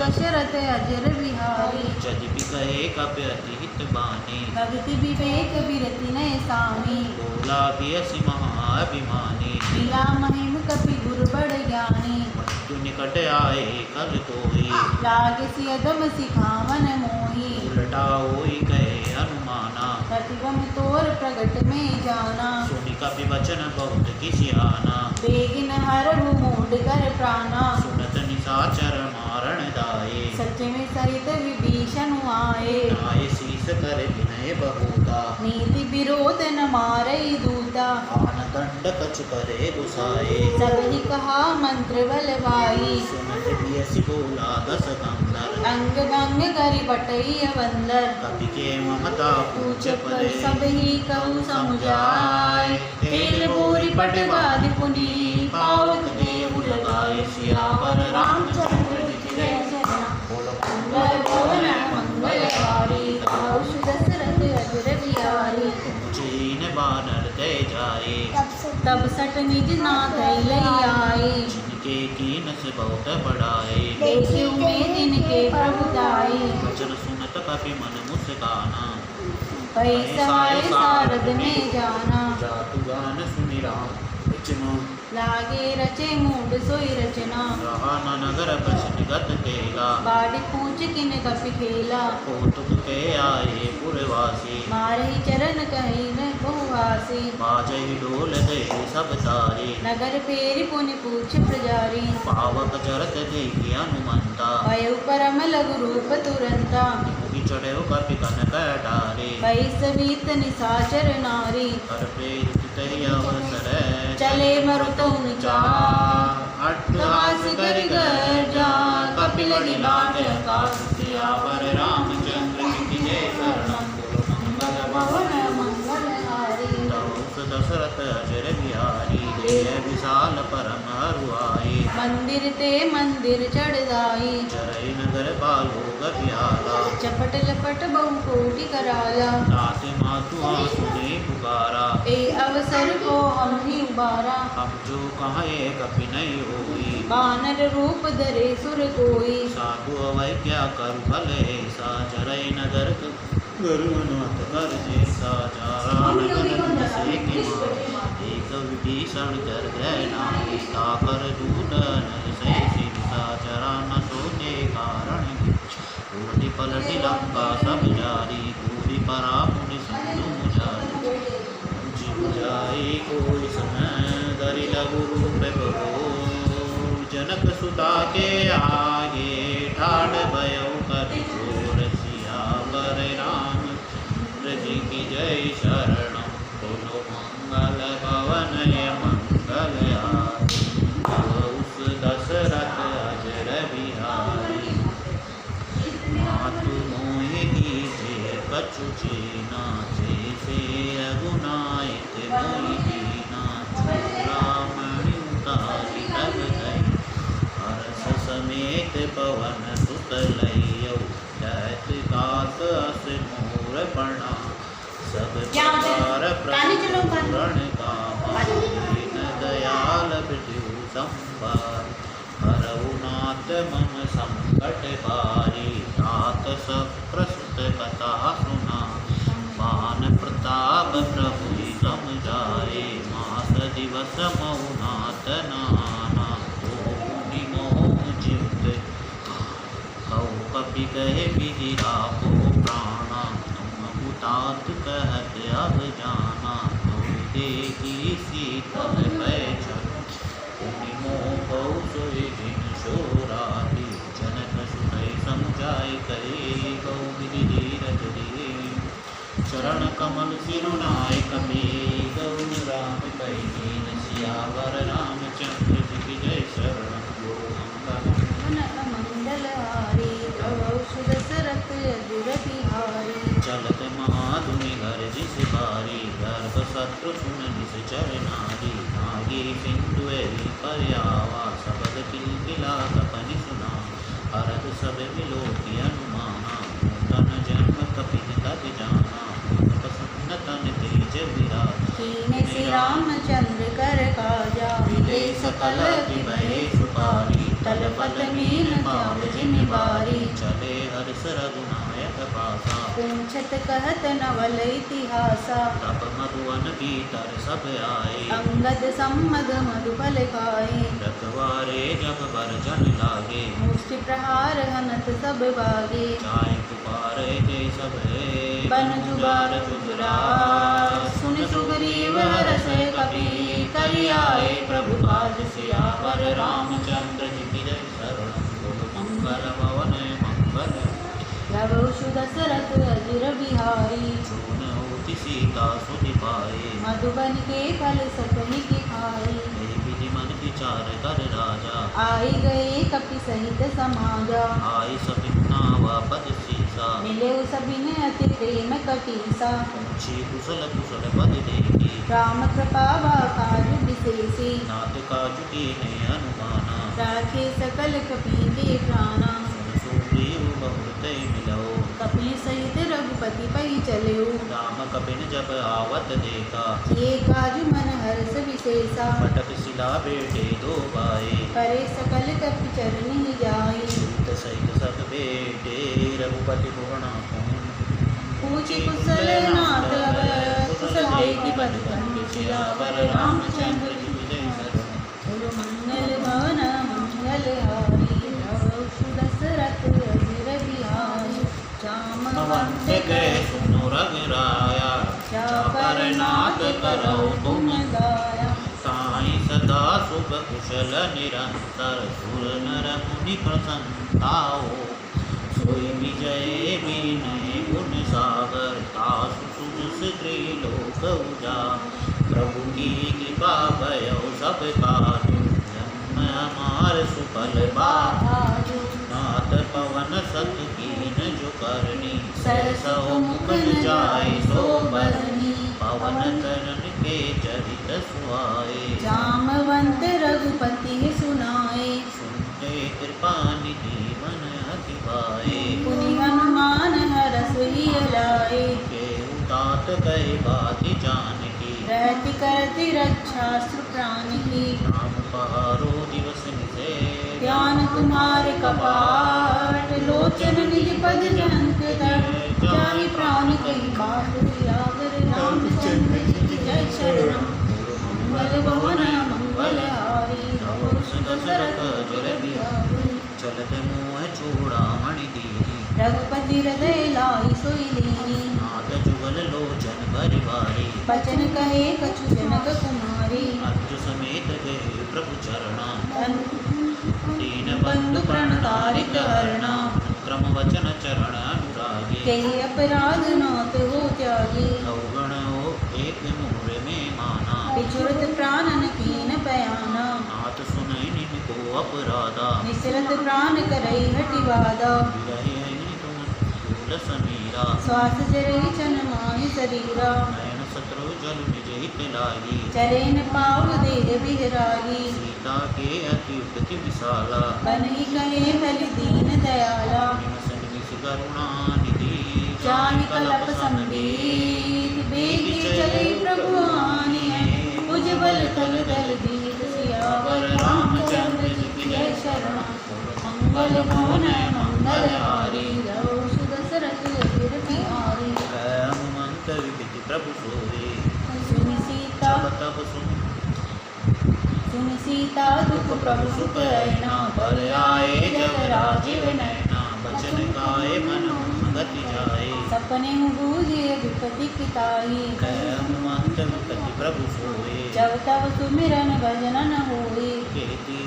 दशरथ अजर बिहारी यदि कहे कपि अति हित बानी भगति विवेक विरति नय सामी बोला भी असि महाअभिमानी मिला महिम कपि गुरु बड़ ज्ञानी मृत्यु निकट आए कल कोई लागे सियदम सिखावन मोही उलटा होई कहे अनुमाना प्रतिगम तोर प्रगट में जाना सुनि कपि वचन बहुत किसियाना बेगिन हर मूड कर प्राणा सुनत निशाचर मारण दाये सत्य में सहित विभीषण आए नाय शीस कर विनय बहुता नीति विरोध न मारई दूता आन दंड कछु करे दुसाए सब ही कहा मंत्र बलवाई सुनत बियसि बोला दस कंदर अंग भंग करि बटई अवंदर कपि के ममता पूछ पूछ पर परे सब ही कहूँ समझाए तेल बोरी पटवाद पुनी पावक देव लगाए सियावर रामचंद्र जी जय शरण बोलो मंगल भवन मंगल हारी औष दशरथ अजर बिहारी चीन बानर दे जाए तब सट निज नाथ लई आए जिनके कीन से बहुत बड़ाए देखे में जिनके प्रभुताई वचन सुनत कपि मन मुस्काना पैसाए सारद में जाना जातु गान सुनि राम वचन लागे रचे मूड सोई रचना रहा न नगर प्रश्न गत केला बाड़ी पूछ किन कपि खेला कौतुक के आए पुरवासी मारही चरण कहीं न बहुवासी बाजहि डोल दे सब तारे नगर फेरी पुनि पूछ प्रजारी पावक चरत देखि हनुमंता भयउ परम लघु रूप तुरंता मुगी चढ़े कपि कनक डारे भई सवीत निशाचर नारी कर प्रेरित तहि अवसर चले मरुतउन चार अट्टहास कर गर्जा कपिल लाग आकाश सियावर रामचंद्र की जय शरणम बोलो मंगल भवन मंगल हारी तवस दशरथ अजर बिहारी देय विशाल परम हरुआई मंदिर ते मंदिर चढ़ जाई चरई नगर बालो गपियाला चपट लपट बहु कोटि कराला ताते मातु आसुने पुकारा ए अवसर को हम ही उबारा हम जो कहे कपि नहीं होई बानर रूप धरे सुर कोई साधु अवै क्या करू भले सा चरई नगर गरुनाथ कर जैसा चारा नगर से के एक विभीषण कर गए नाई ताकर दूत नर से सीता चरा न सोने कारण उलटी पलटी लंका सब जारी पूरी परा पुनि संधु मुजारी जीव जाए कोई समय दरि लघु रूप बहो जनक सुता के आगे ठाड़ भयो कवि चोर सियावर राम जी की जय शरणम बोलो मंगल भवन मंगल हारी उस दशरथ अजर बिहारी मातु मोहि कीजे कछु चीना जैसे रघुनायक मोहि दीना चूड़ामणि उतारी लग गई हर्ष समेत पवन सुत लइयौ दैत गात अस मोर बना सब प्रकार प्रपूरण कामा दीन दयाल विदु संभार हरऊ नाथ मम संकट बारी तात सप्रसुत कथा सुना पान प्रताप प्रभु समझाए मास दिवस मऊ नाथ नाना मुनि मोह चित कौ कपि कहे विधि राखो प्राणा तुम उतात कहत अब जाना तुम देखी शीतल पैचन मुनि मोह बहु सोई दिन शोराती जनक सुनय समझाय कहे गौ विधि धीरज रे चरण कमल सिरुनाय कपि गौर राम कहि दीन सियावर रामचंद्र जी की जय शरण गो मंगल मन मंगल हारी जिस बारी गर्भ शत्रु सुन जिस चर नारी नागी सिंधु पर्यावा सबद किलकिला कपनि सुना अरद सब मिलो की अनुमाना तन जन्म कपिन तब जाना प्रसन्न तन तेज विराज कीने से रामचंद्र कर काजा मिले सकल विभय सुपारी तल पल मील पाव जिन बारी चले हर्ष रघुनायक पासा पूछत कहत नवल इतिहासा तब मधुवन भीतर सब आए अंगद सम्मद मधुफल खाए रखवारे जब बरजन लागे मुष्टि प्रहार हनत सब बागे चाय पुकारे ते सब बन जुगार जुगराज सुन सुग्रीव हर्ष कपि करि आए प्रभु काज सियावर रामचंद्र जी की जय शरण मंगल भवन मंगल रघुषु दशरथ अजिर बिहारी चून होती सीता सुधि पाए मधुबन के फल सतहि की खाई विधि मन विचार कर राजा आई गए कपि सहित समाजा आई सपिन्ना पद सीसा मिले सबिन अति प्रेम कपीसा ऊंची कुशल कुशल पद देखी राम कृपा काज विशेषी नाथ काजु की है अनुमाना राखे सकल कपि के प्राणा सुग्रीव बहुत मिलो कपि सहित रघुपति पै चलो राम कपिन जब आवत देखा ये काज मन हर्ष विशेषा फटक शिला बेटे दो भाई करे सकल कपि चरनि जाई सूत सहित सब बेटे रघुपति भुवना पूछी कुशल नाथ कुशल की पद सियावर रामचंद्र जी की जय शरण बोलो मंगल भवन मंगल हारी रघुषु दशरथ अजिर बिहारी भवंत गए सुनो रघुराया पर नाथ करो तुम गाया साई सदा सुख कुशल निरंतर सुर नर मुनि प्रसन्नताओ सोई विजय विनय गुण सागर तासु सुजस त्रिलोक उजा प्रभु की कृपा भयो सब काजु जन्म हमार सुफल बाजु नाथ पवन सत कीन जो करनी सरसो मुखन जाय सो बरनी पवन तरण के चरित सुहाए जामवंत रघुपति सुनाए सुनते कृपा निधि मन अति पाए पुनि हनुमान हरस ही लाए के उतात कहे बात जान की रहति करति रक्षा प्राण की नाम पहारो दिवस निसे ध्यान तुम्हारे कपाट लोचन निज पद जंत तट जाहि प्राण कहि बाट सियावर रामचंद्र जी की जय शरण मंगल भवन मंगल हारी रघुषु दशरथ अजिर बिहारी चलत मोह चूड़ामणि दीनी रघुपति हृदय लाई सोई लीनी नाथ जुगल लोचन परिवारी बचन कहे कछु जनक कुमारी अर्जु समेत गए प्रभु चरणा दीन बंधु प्रणतारित हरणा क्रम वचन चरण अनुरागी कही अपराध नाथ हो त्यागी अवगण हो एक मोर में माना विचुरत प्राणन कीन बयाना नाथ सुनई निन को अपराधा निसरत प्राण करई हटिवादा विरहि है तुम फूल समीरा श्वास जरई चन माहि शरीरा नयन शत्रु जल निज हित लागी चरेन पाव देह बिहरागी सीता के अति उपति विशाला बनहि कहे बलि दीन दयाला सन्निस करुणा निधि जाहि कलप संबीत बेगी चले प्रभु आनी उज्जवल तल दल दीप सियावर रामचंद्र जी की जय शरण मंगल भवन मंगल हारी रघुषु दशरथ अजिर बिहारी हनुमंत विधि प्रभु सोए सुनि सीता तब सुन सुनि सीता दुख प्रभु सुख ऐना पर आए जब राजीव नैना बचन गाए मन गति जाए सपने बूझे विपति पिताई हनुमंत विपति प्रभु सोए जब तब सुमिरन भजन न होई केति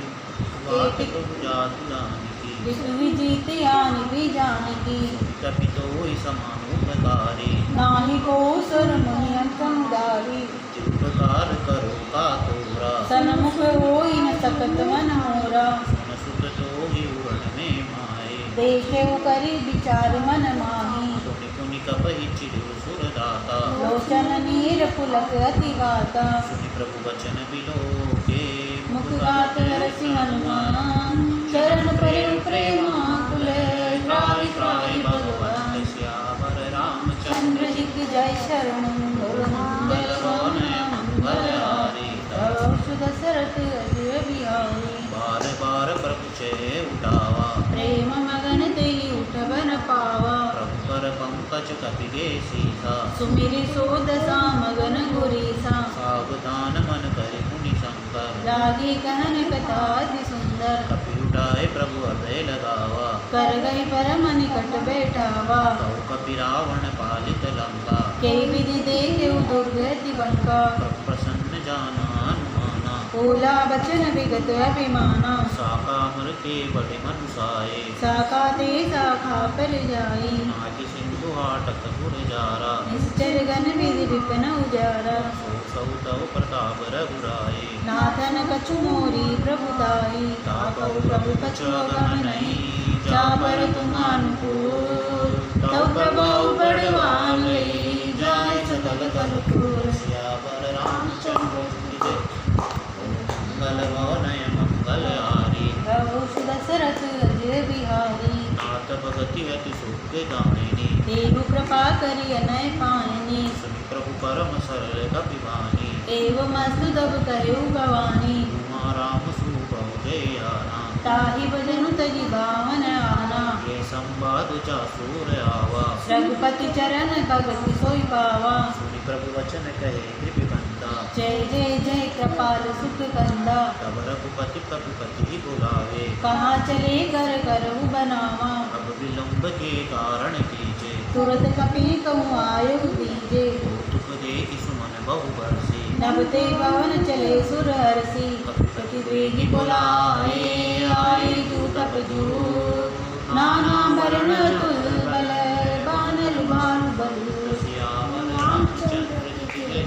वात जातुलानी की विष्णु विजित यानि भी जानकी कपि तो समानुपकारी नाही को सुर मुनि अंतमुदारी उपकार करो का तोरा सन्मुख होई न सकत मन मोरा सुन सुत तो ही उड़न में माए देखे करी विचार मन माही पुनि पुनि कपहि चिरु सुरदाता लो चल नीर पुलक अति गाता सुनि प्रभु वचन बिलोके मुख गात हरसि हनुमान चरण पर प्रेमाकुल त्राहि त्राहि भगवान श्यावर रामचंद्र चंद्र जी की जय शरण मंगल मंगलहारी दशरथ अजय बिहारी बार बार प्रभु चय उठावा प्रेम मगन तेहि उठबन पावा प्रभु कर पंकज कपिगे सीसा सुमिरि सोदसा मगन गुरीसा सावधान मन करे मुनि शंकर लागी कहन कथा अति सुंदर कपि उठाए प्रभु अभय लगावा कर गई परम निकट बैठावा कौ कपि रावण पालित लंका के विधि देखे दुर्गति बंका प्रभु प्रसन्न जाना अनुमाना बोला बचन विगत अभिमाना साका अमर के बड़े मनुसाए साखा ते शाखा पर जाई नाहि सिंधु हाटक गुर जारा निश्चर गण विधि विपिन उजारा सो सौ तव प्रताप रघुराए नाथन कछु मोरी प्रभुताई ताकौ प्रभु कछु अगम नहीं जा पर तुम अनुकूल तव प्रभाव बड़वान लई जाय सकल कलपुर श्यावर रामचंद्र की जय मंगल गौनय मंगल हारी प्रभु दशरथ अजय बिहारी नाथ भगति अति सुख दायिनी देहु कृपा करि अनय पायनी सुनि प्रभु परम सरल कपिवानी एवं अस्तु तब कहु गवानी उमा राम सुबहु जय आना ताहि भजनु तजि भावन आना ये संवाद चासुर आवा रघुपति चरण भगति सोई पावा सुनि प्रभु वचन कहे कृपिबंदा जय जय जय कृपाल सुख कंदा तब रघुपति कपिपति बुलावे कहाँ चले कर करहु बनावा अब विलंब के कारण कीजे तुरत कपि कहूँ आयु दीजे दुख देखि सुमन बहु बरसी नभते भवन चले सुर हरसी कपि वेगी बुलाए आए दूत प्रजू नाना भरण तुल बल बानर भानु बल श्यावर रामचंद्र की जय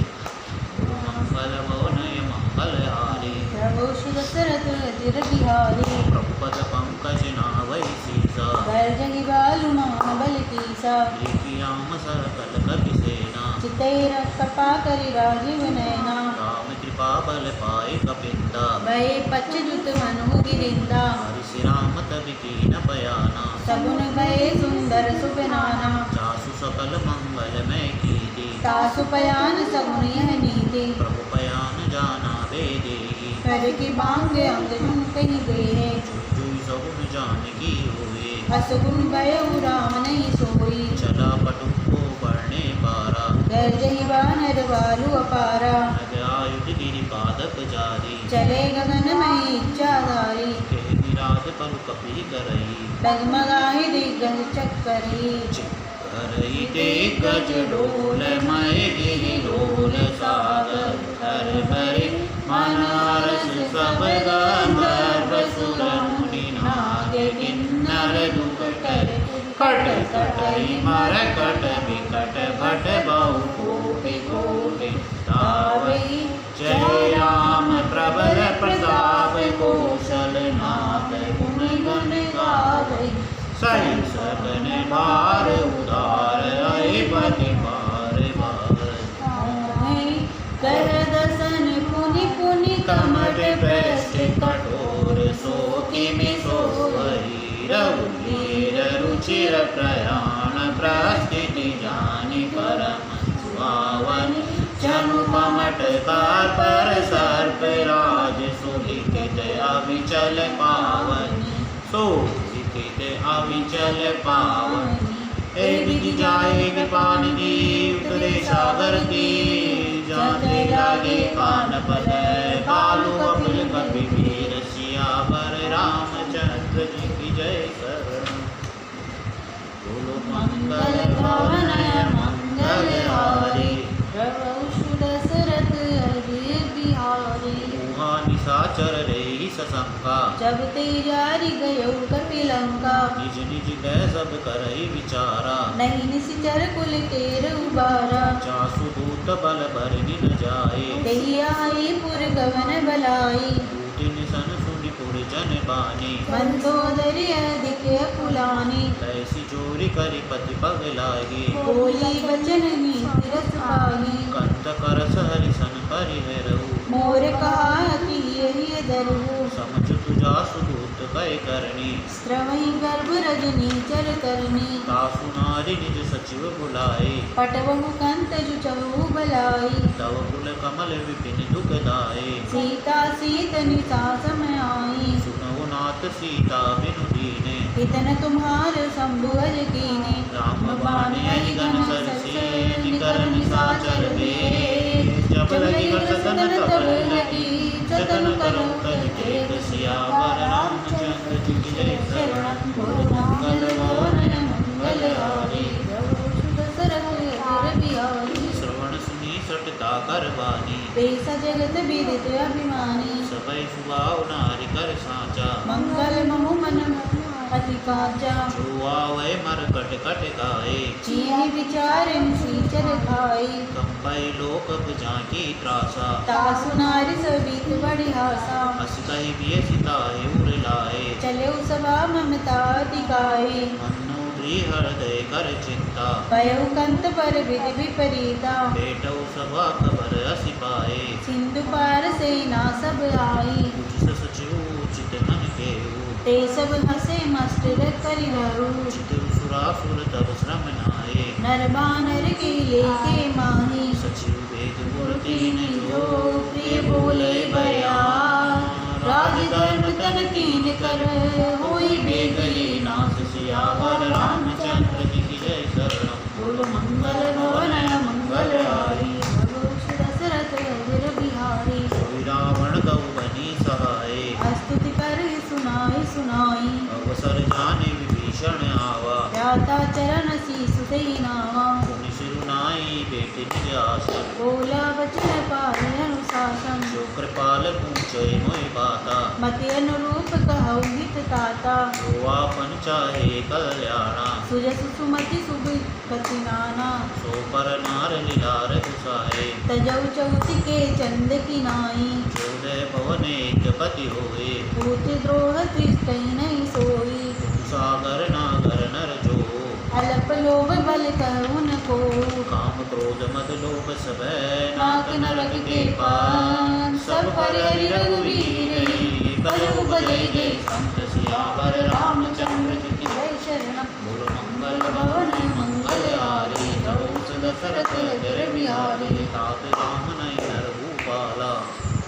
मंगल गौनय मंगल हारी प्रभु दशरथ अजर बिहारी प्रभु पद पंकज नावै सीसा भर जहि बालु महाबल कीसा लेकियाम सकल कपि सेना चितैर कृपा करि राजीव नैना राम कृपा बल पाए कपिंदा भय पच्युत मनु गिरिंदा हरि राम तब कीन बयाना सगुन भय सुंदर सुबनाना जासु सकल मंगल में कीदी तासु पयान सगुन यह नीति प्रभु पयान जाना बेदेही कर की बांग अंग झुन कहीं गए जुई सगुन जान की हुए असगुन भय राम नहीं सोई चला पटु को बढ़ने पारा घर जही बानर वालु अपारा नग आयुध गिरि पादप जारी चले गगन में इच्छाधारी कह निराध पलु कपि करई डगमगाहि दिग्गज चक्करी करई ते गज डोल मय गिरि डोल सागर हर भरे मन हर्ष सब गंधर्व सुर मुनि नाग किन्नर दुख कर कट कटई मर कट विकट भट बहु कोटि कोटि तावै जय राम प्रबल प्रताप कौशल नाथ गुण गुण गावै सही सगन बार उदार पति बार बार कर दसन पुनि पुनि कमट पृष्ठ कठोर शोकि मिशोभरी रघुवीर रुचिर प्रयाण प्रस्थिति जानि परम सुहावन जनु कमट कार पर सर्प राज सुलिखित अविचल पावन सोलिखित अविचल पावन हे विधि जाए कृपानिधि उतरे सागर की जाते लागे कान पद बालू कपिल कपिवीर सियावर रामचंद्र जी की जय शरण बोलो मंगल भवन मंगल हारी प्रभु दशरथ अजय बिहारी उहाँ निशाचर रही सशंका जब ते जारी गयो कपिलंका निज निज कह सब करई विचारा नहीं निशिचर कुल तेर उबारा जासु दूत बल भरनि न जाए तेहि आई पुर गवन बलाई दूतिन सन सुनि पुर जन बानी मंदोदरी अधिक पुलानी ऐसी चोरी करी पति पग लागी बोली बचन नीति रस पाही बुलाए पटवहु कंत जुचहु बलाई तव कुल कमल विपिन दुखदाए सीता सीत निशा समय आई सुनहु नाथ सीता बिनु दीने इतन तुम्हार शंभुअर कीने राम बाण गण सरसे निकर निशाचर वेद जब लगी कर सतन तब लगी जतन करो कर टेक सियावर रामचंद्र जी की जय शरण बोलो मंगल गौर मंगल हारी श्रवण सुनी सटता करवानी बेसा जगत विदित अभिमानी सबई सुभाव नारि कर साचा मंगल महु मन अति काचा जो आवे मर कट कट गाए चीनी विचार सीचर खाई कंपई लोक जाकी त्रासा तासु नारी सबित बड़ी हासा अस कहि बिय सिताए उर लाए चले सभा ममता दिगाई मन्नु हृदय कर चिंता पयउ कंत पर विधि विपरीता बेटौ सभा खबर असि पाए सिंधु पार सेना सब आई उचित सचिव उचित मन केहू ते सब हसे मस्टर करिहु चित सुरासुर तब श्रम नाए नर बानर के लेके माही सचिव वेद मूर्ति ने जो प्रिय बोले बयान राज धर्म तन कीन कर होई बेगली नाथ सियावर रामचंद्र जी की जय शरण बोलो मंगल भवन मंगल हारी दशरथ अजर बिहारी कोई रावण गौ बनी सहाय स्तुति कर सुनाई सुनाई अवसर जाने विभीषण आवा व्याता चरण शीस से नावा पुनि सिरुनाई बेटे निज आसन बोला वचन पाल अनुशासन जो कृपाल पूछे मोय बाता मति अनुरूप कहु हित ताता जो आपन चाहे कल्याणा सुजस सुमति सुगति नाना सो पर नार लीलार गुसाए तजौ चौति के चंद की नाई जोदय भवन एक पति होए पूत द्रोह त्रिष्टि नहीं सोई सागर नागर नर जो अलप लोभ बल करुण को काम क्रोध मद लोभ सब नाक नरक के पान सब पर हरि रघुवीर बलु बजै जय संत सियावर रामचंद्र जी की जय शरण बोलो मंगल भवन मंगल हारी दौस दशरथ अजर बिहारी तात राम नहीं नर भूपाला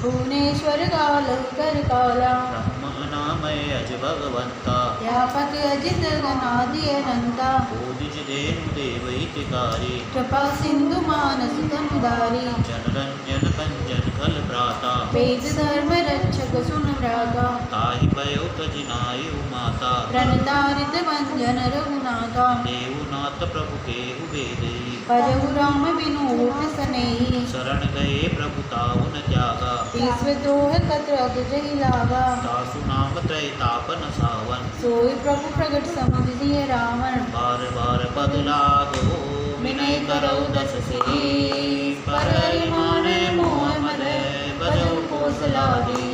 भुवनेश्वर गालव कर काला ब्रह्म नामय अज भगवंता व्यापक अजित गणादि अनंता बोधिज देनु देवैतिकारी कृपा सिंधु मानस तनुदारी जन रंजन कंजन कल भ्राता वेद धर्म रक्षक सुन भ्राता ताहि भयो तजिनायु माता प्रणतारित वंजन रघुनाथा देवनाथ प्रभु केहु वेदई भजहु राम बिनु ऊठ सनेही शरण गए प्रभु ताउन त्यागा विश्व द्रोह कत्र अगजहि लागा दासु नाम त्रैतापन सावन सोई प्रभु प्रगट समुझ दिए रावण बार बार पद लागो विनय करौ दस शीस पर हरि माने मोह मद बजौ कोसलादी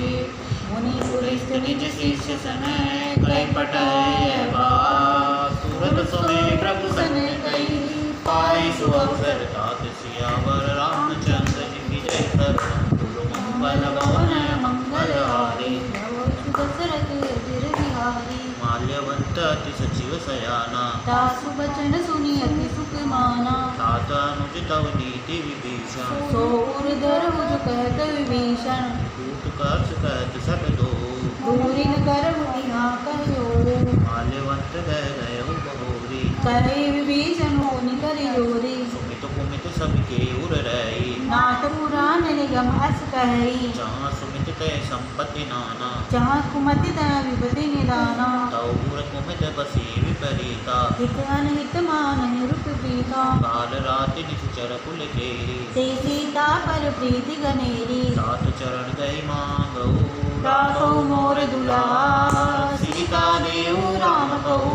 मुनि पुरिष्ट निज शिष्य समय कई पटय बात तुरत सुने प्रभु सन कई पाई सु अवसर तात सियावर रामचंद्र जी की जय शरण बोलो मंगल भवन मंगल हारी दशरथ अजर बिहारी माल्यवंत अति सचिव सयाना दासु बचन सुनि अति सुख माना तात अनुज तव नीति विभीषण सोर धर मुझ कहत विभीषण दूत कर्ष कहत सट दो दूरिन कर मुनिहा कहो माल्यवंत गए गए बहोरी कहे विभीषण होनि करि जोरी सुमित कुमित सब के उर रही नाथ पुराण निगम अस कही जहाँ सुमित तय संपत्ति नाना जहाँ कुमति तय विपति निदाना तौर कुमित बसी विपरीता हित अनहित मान रुप पीता काल राति निश्चर कुल केरी ते सीता पर प्रीति गनेरी सात चरण गई मांगो राखो मोर दुलार सीता देव राम कहू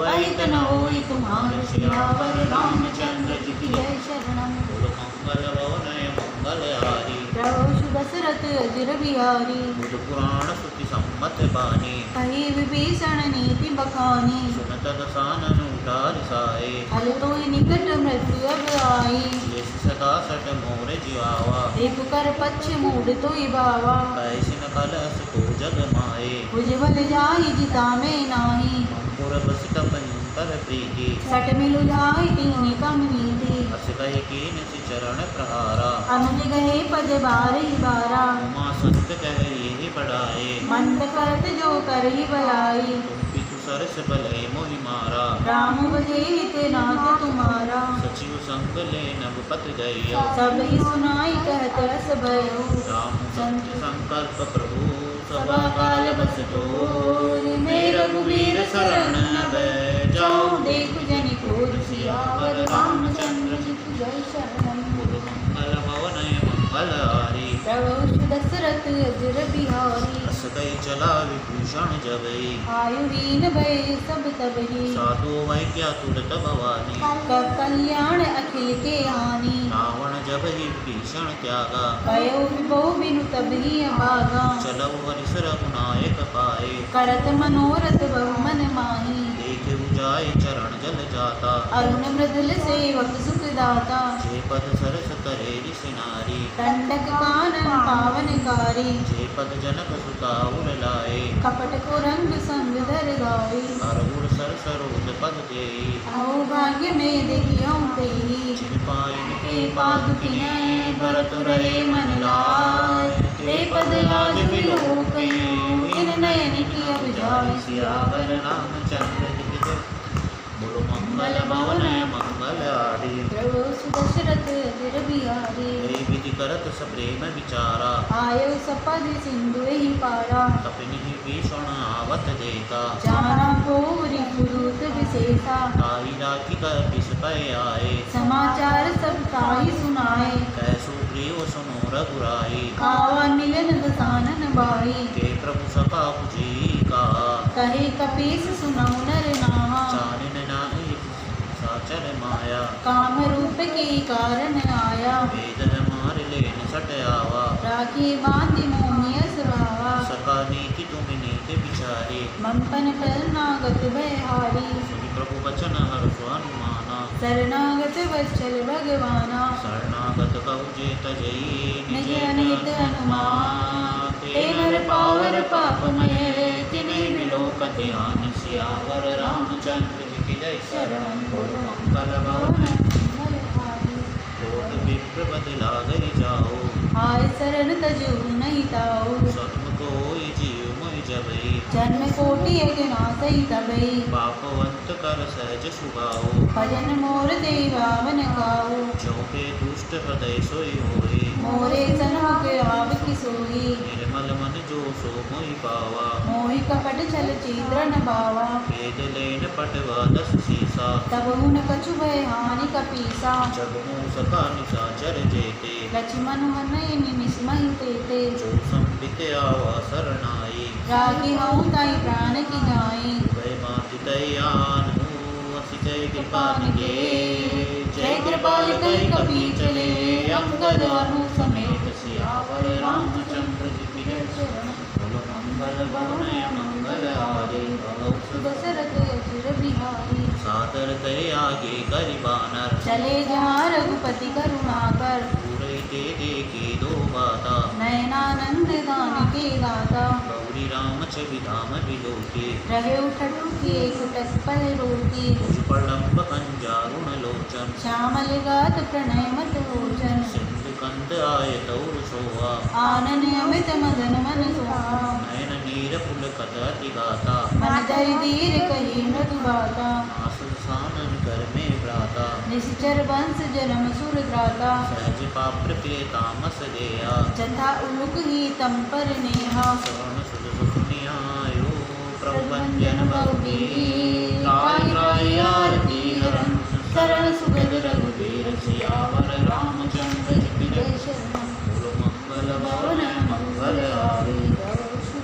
अहित न होई तुम्हार सियावर रामचंद्र जी की जय शरणम बोलो मंगल भवन मंगल हारी प्रभु दशरथ अजर बिहारी बुध पुराण सुति सम्मत बानी कही विभीषण नीति बखानी सुनत दसानन उठार साए हल तो निकट मृत्यु अब आई यश सदा सट मोर जियावा एक कर पक्ष मूड तो बावा कैसिन कलस तो जग माए भुजबल जाहि जिता में नाही अंकुर बसित कर प्रीति सट मिलु जाय तीन कम नीति अस कहि कीन सि चरण प्रहारा अनुज गहे पद बारही बारा उमा संत कह यही बढ़ाए मंद करत जो करही बलाई तुम पितु सरस बलय मोहि मारा राम बजे हित नाथ तुम्हारा सचिव संग ले नभ पत गयो सब ही सुनाई कहत रस भयो राम संत संकल्प प्रभु सभा काल बस तोर मेरे रघुवीर शरण अब जाओ देखु जनि क्रोध सियावर रामचंद्र जी की जय शरण गुरु मंगल भवन मंगल हारी प्रभु दशरथ अजर बिहारी अस कहि चला विभूषण जबई आयुहीन भय सब तबही साधु वै क्या तुरत भवानी कल्याण अखिल के हानि रावण जब ही भीषण त्यागा भयो विभो बिनु तबही अभागा चलऊ हरिस रघुनायक पाए करत मनोरथ बहु मन माही देखे जाय चरण जल जाता अरुण मृदुल सेवक सुख दाता जे पद सरस करे ऋषि नारी दंडक कानन पावनकारी जे पद जनक सुता उर लाए कपट को रंग संग धर गाई अरहुर सर सरोज पद देई अहो भाग्य में देखियो तेही जिन पाइन के के पादुकिने भरत रहे मन लाय ते पद लाज विलोक इन नयन की अभिजाई सियावर रामचंद्र जी की जय। बोलो मंगल भवन मंगल आदि प्रभु सुदशरथ अजर बिहारी हे विधि करत सप्रेम विचारा आयो सपद सिंधु ही पारा कपिनि भीषण आवत देखा जाना पूरी पुरुत विशेषा ताई राखी कर पिस पय आए समाचार सब ताही सुनाए कैसो प्रियो सुनो रघुराई आवा मिलन दसानन बाई के प्रभु सका पुजी का कहे कपीस सुनाऊ नर नाहा चानिन नाई साचर माया काम रूप के कारण आया वेद मार लेन सट आवा राखी बांधि मोहिय सुरावा सका नीति तुम नीति विचारे मंपन पल नागत बहारी सुनि प्रभु वचन हर अनुमाना शरणागत वत्सल भगवाना शरणागत कहु जे तजई निज अनित हनुमान ते नर पावर पापमय तिने बिलोक ध्यान सियावर रामचंद्र जी की जय शरण बोलो मंगल भवन कोट विप्र बदला गई जाओ आय शरण तजु नहीं ताऊ सन्मुख होई जीव मोहि जबई जन्म कोटि एक नासई तबई पापवंत कर सहज सुगाओ भजन मोर देवावन गाओ चौके दुष्ट हृदय सोई होई मोरे सन्मुख आव की सोई निर्मल मन जो सो मोहि पावा मोहि कपट छल चिद्रन बावा वेद लेन पटवा दस सीसा तब हुन कछु भय हानि कपीसा जग मुँह सका निशाचर जेते लक्ष्मण हनय निमिष महि तेते जो संबित आवा शरणाई रागी हऊँ ताई प्राण की जाई भय माति दयान असि जय कृपान के जय कृपाल कई कपि चले अंगद अनु समेत सियावर रामचंद्र जी की जय शरण बोलो मंगल भवन मंगल हारी दशरथ अजर बिहारी सादर करे आगे करि बानर चले जहाँ रघुपति करुणाकर पूरे ते देखे दो बाता नयनानंद दान के दाता गौरी राम छवि धाम बिलोके रहे उठटु की एक पल रोकी भुज प्रलंब कंजारुण लोचन श्यामल गात प्रणय मत भोजन सिंधु कंद आय तौर सोहा आनन अमित मदन मन सुहा नयन नीर पुल कदति गाता मन धरि धीर कही मृदु बाता आसन सानन कर में भ्राता निश्चर वंश जन्म सुर द्राता सहज पाप्र के तामस देया जथा उलुक ही तम पर नेहा श्रवण सुध सुनियायो प्रभंजन बहुबी राय राय आरती हरन शरण सुगद रघुबीर सियावर रामचंद्र जी की जय शरण बोलो मंगल भवन मंगल हारी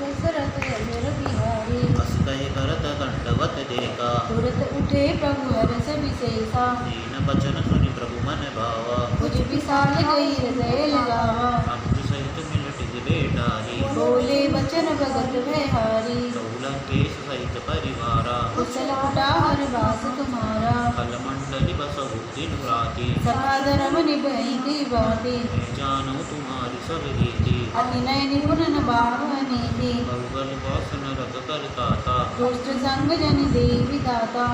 दशरथ अजर बिहारी अस कहि करत दंडवत देखा तुरत उठे प्रभु हरष विशेषा दीन बचन सुनि प्रभु मन भावा कुछ विशाल गई हृदय लगावा अनुज सहित मिलट बेटारी बोले वचन भगत बिहारी लंकेश सहित परिवारा कुशल कुटाहर वास तुम्हारा कल मंडली बसहु दिन राति सखा धर्म निभई की बाती मैं जानू तुम्हारी सब रीति अति नय निपुण न बाहुनी थी बहुबल वासन रख करता था दुष्ट संग जन देवी दाता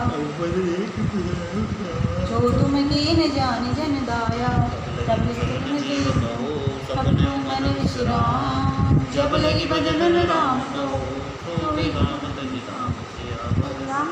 जो तुम की न जान जन दाया तब तुम की सपनों मन विश्राम जब लगी भजन राम को राम तनि राम सिया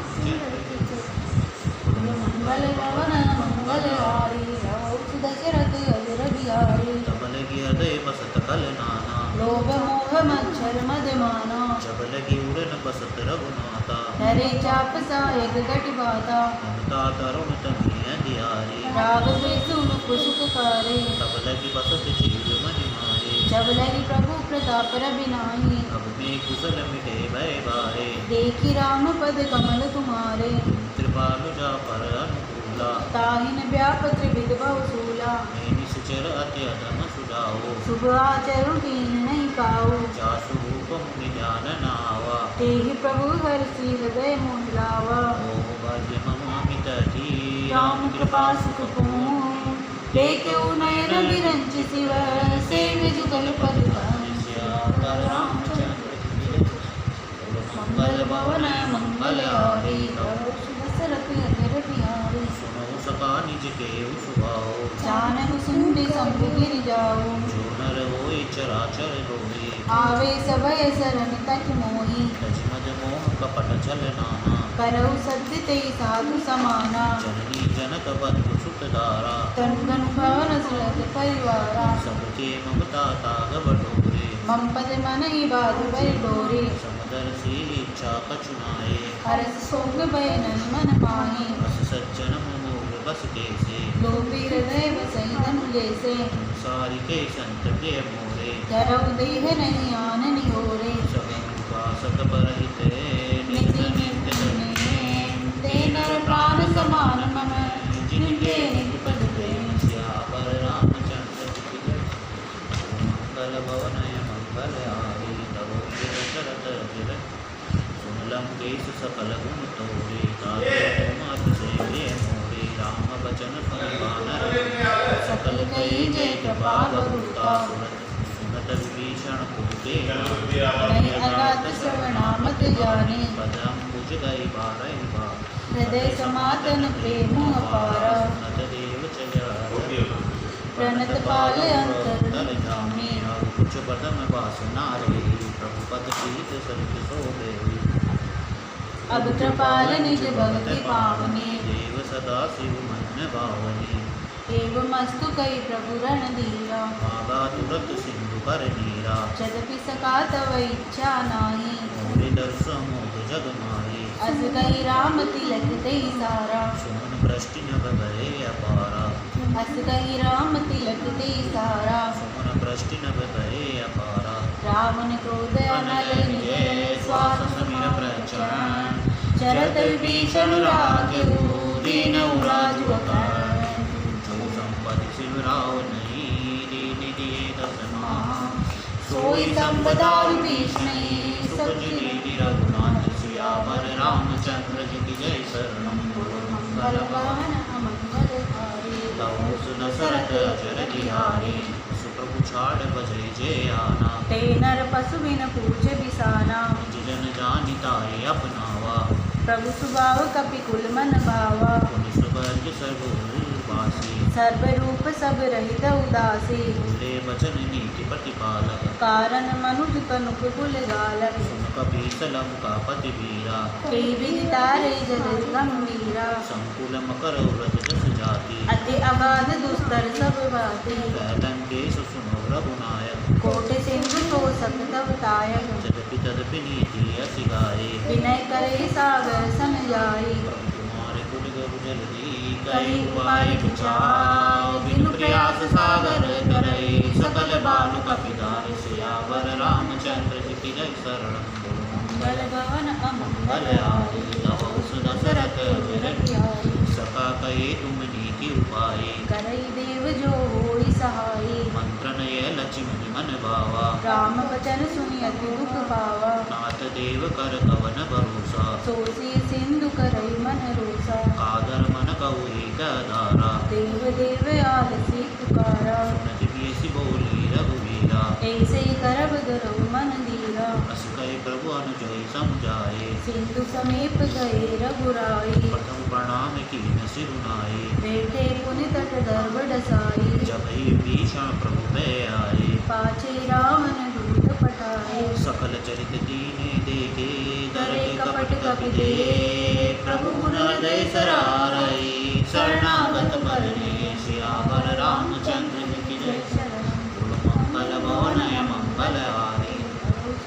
मंगल पवन मंगल हारी रघुवंश दशरथ अजर बिहारी तब लगी हृदय बसत कल नाना लोभ मोह मच्छर मद माना जब लगी उड़न बसत रघुनाथा हरे चाप सायक गट बाता ममता तरुण तनि अंधियारी राग द्वेष मुख सुख करे तब लगी बसत जीव मन मारे जब लगी प्रभु प्रताप रविनाही अब में कुशल मिटे भय बारे देखी राम पद कमल तुम्हारे कृपालु जा पर अनुकूला ताहिन व्यापत्र विधवा सूला मैं निश्चर अत्यधम सुझाओ शुभ आचरण कीन नहीं पाओ जासु रूप मुनि ध्यान नावा तेहि प्रभु हर श्री हृदय मोह लावा ओ भाग्य मम अमित धी राम कृपा सुख पूर्ण देखे नयन विरंच शिव सेव जुगल पद मंगल भवन मंगल हारी दशरथ अजर बिहारी सुनो सका निज के सुभाओ जानक सुनते शंभु गिर जाओ जो नर होय चराचर रोहि आवे सभय शरण तज मोहि तज मद मोह कपट छल नाना करौ सत्य ते साधु समाना जननी जनक बंधु सुत धारा तन भवन श्रद्ध परिवारा सबके ममता ताग बटोरे मम पद मन ही बाध भरि डोरे समदर्शी इच्छा कछुनाए हरस सोग बयन मन माही बस सज्जन मोर बस कैसे लोभी हृदय बसई धनु जैसे सारी के संत प्रिय मोरे धरौ देह नहीं आन निहोरे सत परहित नित्य नित्य ते नर प्राण समान मम जिनके नित्य पद प्रेम पर रामचंद्र मंगल भवनय मंगल आरी तव शरत गिर सुनलम केश सकल गुण तोरे तात से मोरे राम बचन सुन सकल कई जय कृपा बरुता सुनत विभीषण पुरते नहीं अगाध श्रवणामत जाने पदम बुझ गई बारह बार हृदय समातन प्रेम अपारा नत देव चल प्रणत पाल अंतर धामे कुछ पदम वासना रे प्रभु पद प्रीत सरित सोबे अब कृपाल निज भक्ति पावने देव सदा शिव मन भावनी एवं अस्तु कई प्रभु रण धीरा मागा तुरत सिंधु कर नीरा यद्यपि सका तव इच्छा नाही मोरे दर्श मोद जग माही अस कही राम तिलक ते सारा सुमन वृष्टि नभ भरे अपारा अस कही राम तिलक ते सारा सुमन वृष्टि नभ भरे अपारा रावण क्रोध अनल निजय श्वास समीर प्रचरण चरत विभीषण राजू दीन राजु जो संपत्ति शिवराव नहीं दीन दिए दसमा सोई संपदा विभीषण सुख जी रघुनाथ सियावर रामचंद्र जी की जय शरणम गुरु मंगल भगवान अमंगल हारी तव दशरथ अजर बिहारी सुप्रभु छाड़ बजय जय आना ते नर पशु बिन पूछ बिसाना जन जानि तारे अपनावा प्रभु सुभाव कपि कुल मन भावा पुनि सुबर्ग सर्ववासी सर्व रूप सब रहित उदासी बोले वचन नीति प्रतिपालक कारण मनुज तनुक कुल गालक सुन कपीसलम का पति वीरा के विदितारे जल गंभीरा संकुल मकर व्रत जस जाति अति अगाध दुस्तर सब बाती कहलन के सुनो रघुनायक कोट सिंधु तो सकतव तायक तदपि नीति असि गाये विनय करे सागर सन जाई तुम्हारे कुल गरु जल्दी कई कई उपाय उपाय विचार बिनु प्रयास सागर करे सकल बालु कपिदार सियावर रामचंद्र जी की जय शरण मंगल भवन अमंगल आदि तव दशरथ बिहारी सका कहे तुम नीति उपाय करई देव जो होई सहाय मंत्र नय लक्ष्मण मन भावा राम वचन सुनि अति दुख पावा नाथ देव कर कवन भरोसा सोसी सिंधु करई मन रोसा कादर मन कहु एक धारा। देव देव आलसी पुकारा, सुनत बीसी बोली रघुवीरा। ऐसे करब धरऊ मन धीरा, अस कहे प्रभु अनुजय समझाए। सिंधु समीप गए रघुराई, प्रथम प्रणाम कीन सिरुनाए। बैठे पुनि तट गर्भ डसाई, जब ही भीषण प्रभु पे आए। पाछे रावण दूत पठाए, सकल चरित दीने देखे। करे कपट कपि दे, प्रभु गुण हृदय सरारई। शरणागत बरने सियावर रामचंद्र की जय। बोलो मंगल भवन मंगल हारी।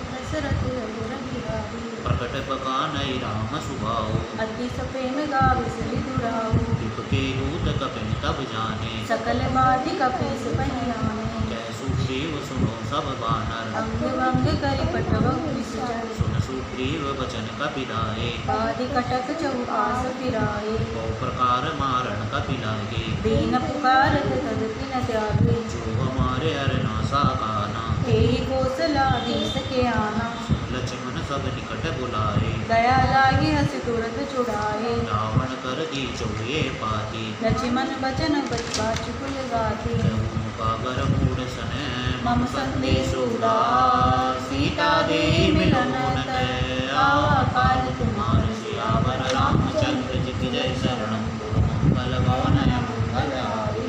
दशरथ रघुर बिहारी, प्रकट बकानई राम सुभाऊ। अति सप्रेम गावे सहि दुराऊ, दीप के दूत कपिन तब जाने। सकल बाधि कपीस पहियाने, कह सुग्रीव सुनो सब बानर। अंग भंग करि पटव विसर, सुन सुग्रीव वचन कपिलाए। बाधि कटक चौपास फिराए, बहु प्रकार मारण कपिलागे। दीन पुकारत तदपि न त्यागे, जो हमारे हरना साकाना। तेहि कौशलाधीश के आना, लक्ष्मण सब निकट बुलाए। दया लागे हस तुरत छुड़ाए, रावण कर दी चौये पाती। लक्ष्मण बचन बाचुकुल गाते, कागर मूड सने मम संदेश उदार, सीता देहि मिलन तय, आवा काल तुम्हार सियावर रामचंद्र जी की जय। शरणम बोलो मंगल भवन मंगल हारी।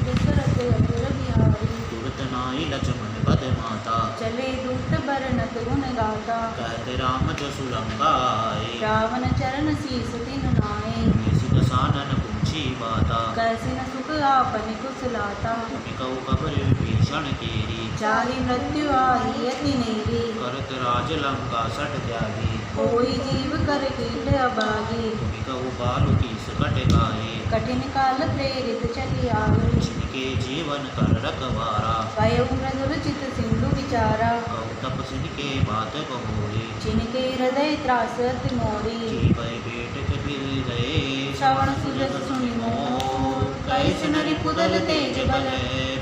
दशरथ रघुर बिहारी, तुरत नाई लक्ष्मण बद माता। चले दूत बरनत गुण गाता, कहते राम जसु लंका आए। रावण चरण शीस तिन नाए, सिख सानन पूछी बाता। कैसे न सुख आपन कुशलाता, कहु कबर भीषण केरी। चाहि मृत्यु आही अति नेरी, करत राज लंका सट त्यागी। कोई जीव कर कीट अबागी, कहु बालु की सकट गाए। कठिन काल प्रेरित चली आए, जिनके जीवन कर रखवारा। भयउ मृदुल चित सिंधु विचारा, कहु तपस्विन के बात कहोरे। जिनके हृदय त्रास अति मोरी, जीवै बेट के बिल गए। श्रवण सुजस सुनि मोर, कैसे नरि पुदल तेज बल,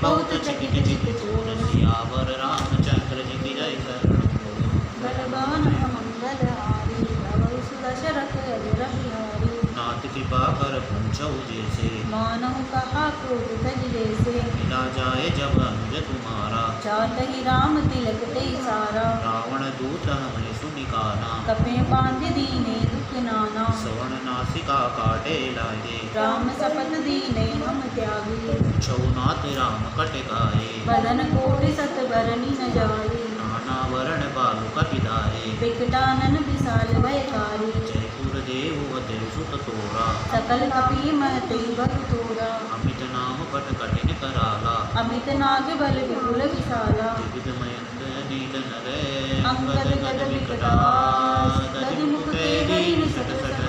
बहुत चकित चित चोर, सियावर रामचंद्र जी की जय। शरणम बोलो बलवान मंगल हारी, भवउ दशरथ अजर बिहारी, नाथ कृपा कर पूछौ जैसे। मानहु कहा क्रोध तज जैसे, मिला जाए जब अनुज तुम्हारा। चातहि राम तिलक तेहि सारा, रावण दूत हमें सुनिकाना। कपे बांध दीने दुख नाना, सवर्ण नासिका काटे लागे। राम सपथ दीने हम त्यागी, छौ नाथ राम कट गाए। बदन कोटि सत बरनी न जाए, नाना वरण बालु कपिलाए। विकटानन विशाल भयकारी, जयपुर देववते सुत तोरा। सकल कपि महते बत तोरा, अमित नाम पट कठिन कराला। अमित नाग बल विपुल विशाला, विविध मयंक नील नरे। अंगद गद विकटास, गद मुख के दीन सट सट,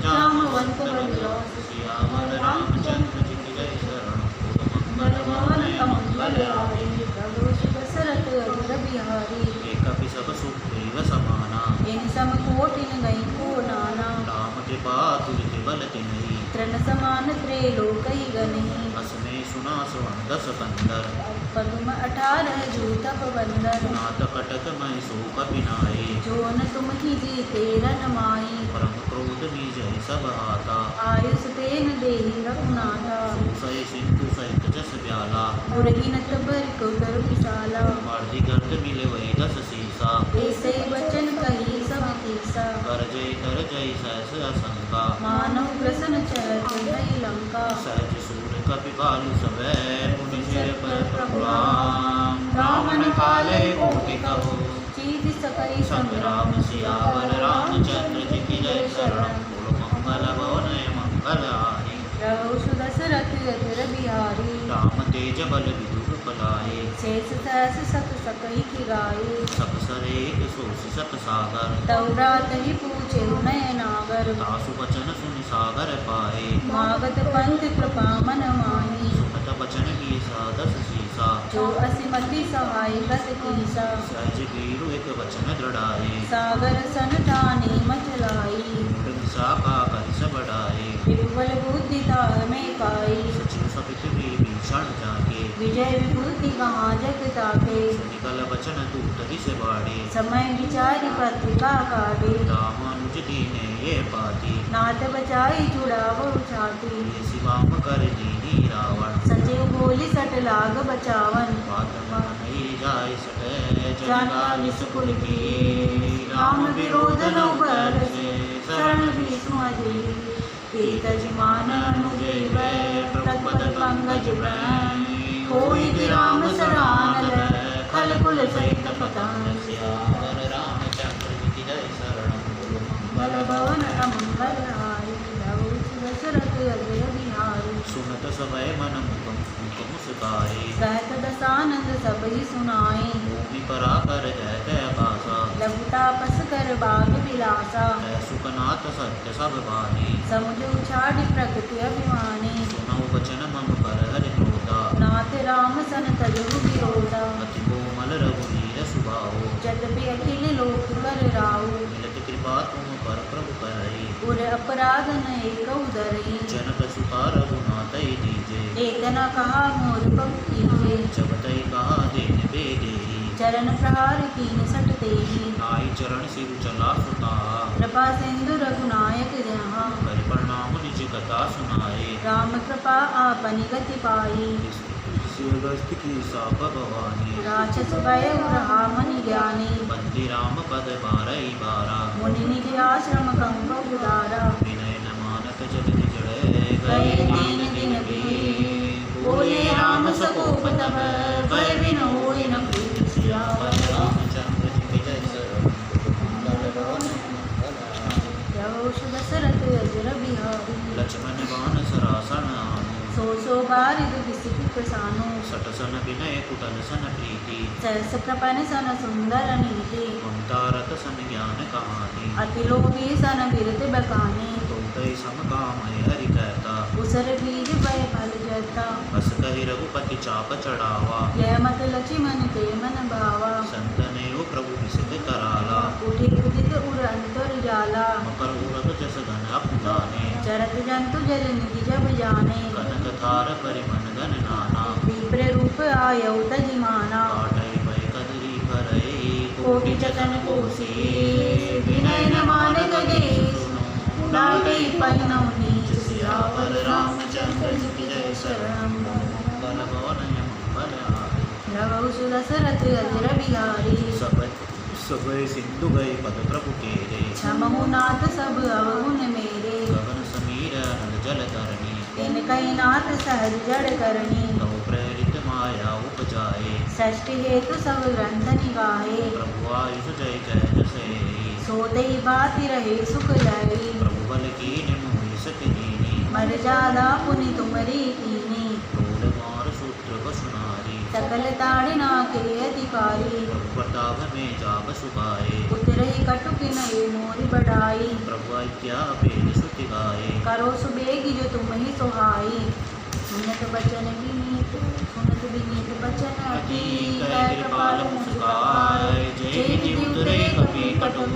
जामवंत बलिरास, सियावर रामचंद्र जी की जय। शरणम बोलो बल मंगल भवन भवन मंगल मंगल हारी, प्रभु दशरथ अजर बिहारी, एकपि सब सुग्रीव समाना। इन सम कोटिन गई को नाना, राम कृपा तुलित बल तिन्हि। तृण समान त्रैलोकहि गनहि, असमे सुना श्रवण दस कंदर। पदुम 18 जूतप बंदर, नाथ कटक मय सो कपिनाए। जोन तुम ही जीते रन माही, परम क्रोध जय सब हाथा। आयुष तेन देहि रघुनाथा, सय सिंधु सहित जस ब्याला। पुरहि नत बर कौतर विशाला, मार्दि गर्द मिले वही दस सीसा। ऐसे वचन कही सब कीसा, कर जय सहस असंका। मानव प्रसन्न चरत नहीं लंका, सहज सूर कपि बालु सभै। पुनि सिर पर प्रभु राम। रावण काले कोटि कहो। चीज सकई संग्राम सियावर रामचंद्र जी की जय। शरणम बोलो मंगल भवन मंगल हारी। रहु सुदशरथ अजर बिहारी, राम तेज बल विदुर फलाए। शेष सहस सत सकई की गाये, सकसर एक सोषि सत सागर। तव रात ही पूछे नय नागर, तासु वचन सुनि सागर पाए। मागत पंथ कृपा मन माही, सुमत वचन की सादस सीसा। ऐसा जो असीमति सहाय गत कीसा सहज वीरु एक वचन दृढ़ाए सागर सन ठानी मचलाई मूढ़ विशाखा कर सब बढ़ाए विपुल बुद्धि तार में पाई सचिव सपित भी भीषण जाके विजय विभूति कहाँ जग ताके निकल वचन दूत से बाड़े समय विचारी पत्रिका काटे रामानुज दीने ये पाती नाथ बचाई चुड़ाव छाती ये शिवाम कर दीनी रावण सचिव बोली सट लाग बचावन बात नहीं जाय सके जानका विसुकुल की राम विरोध न बरसे शरण भीष्म जी एक जिमान अनुजे प्रपद पंकज ब्रह्म कोई राम शरण खल कुल सहित पतन श्यावर रामचंद्र जी जय शरण बल भवन अमंगल हारी दशरथ अजय बिहारी सुनत समय मन मुख मुस्काए सहत दसानंद सब ही सुनाई भूमि परा कर जय जय बासा लघु तापस कर बाग बिलासा सुखनाथ सत्य सब बानी समुझ उछाड़ी प्रकृति अभिमानी सुनौ वचन मम पर हरि क्रोधा नाथ राम सन तजहु विरोधा अति कोमल रघुवीर सुभाओ जद्यपि अखिल लोक कर राहु मिलत कृपा तुम पर प्रभु करई उर अपराध न एक उदरई जनक सुता रघुनाथ दीजे एक न कहा मोर पग कीजे जबतई कहा देन बेदेही चरण प्रहार कीन सट तेहि नाई चरण सिर चला सुता कृपा सिंधु रघुनायक जहाँ कर प्रणाम निज कथा सुनाए राम कृपा आपनि गति पाई शिवगस्त की सा भगवानी राक्षस भय रहा मनि ज्ञानी बंदी राम पद बारई बारा मुनि निज आश्रम कंग उदारा विनय न मानक जगति जड़े गए दीन दिन भी बोले राम सकोप तब भय बिन होय न कोई सियावर रामचंद्र जी की जय शरण मंगल भवन मंगल यहोश दशरथ अजर बिहारी लक्ष्मण बाण सरासन आनु सो बारिद विसित प्रसानो सटसन विनय कुटल सन प्रीति सहस प्रपन सन सुंदर नीति ममता रत सन ज्ञान कहानी अति लोभी सन बिरत बकानी तुमतई सम कामय हरि कहता उसर बीज भय फल जता बस कहि रघुपति चाप चढ़ावा यह मत लक्ष्मण ते मन भावा संतने ओ प्रभु विसित कराला उठे उदित उर अंतर जाला मकर उरग जस घन अपदाने चरत जंतु जल निधि जब जाने कनक थार परिमन गन नाना विप्र रूप आयौ तजिमाना काटई भय कदरी करई कोटि जतन कोसी विनय न मानक देश उडाई पैनौ नीच सियावर रामचंद्र जी की जय शरण मंगल भवन मंगल हारी रघु सुदशरथ अजर बिहारी सब सिंधु गए पद प्रभु के रे क्षमहु नाथ सब अवगुण मेरे गगन समीर नद जल तरणी तिन कई नाथ सहज जड़ करनी तव प्रेरित माया उपजाए षष्टि हेतु सब ग्रंथ निगाहे प्रभु आयुष जय जय जसे सोते बाति रहे सुख लाई प्रभु बल की निमोहि सति दीनी मर जादा पुनि तुमरी कीनी रोल मार सूत्र बसुनारी सकल ताड़ना के अधिकारी प्रभु प्रताप में जाप सुखाए उतरहि कटुक नये मोरि बढ़ाई प्रभु आज्ञा वेद श्रुति गाए करो सुबेगी जो तुम ही सुहाई सुनत बचन विनीत सुनत विनीत बचन अति कै कृपाल मुस्काय जय विधि उतरे कपि कटु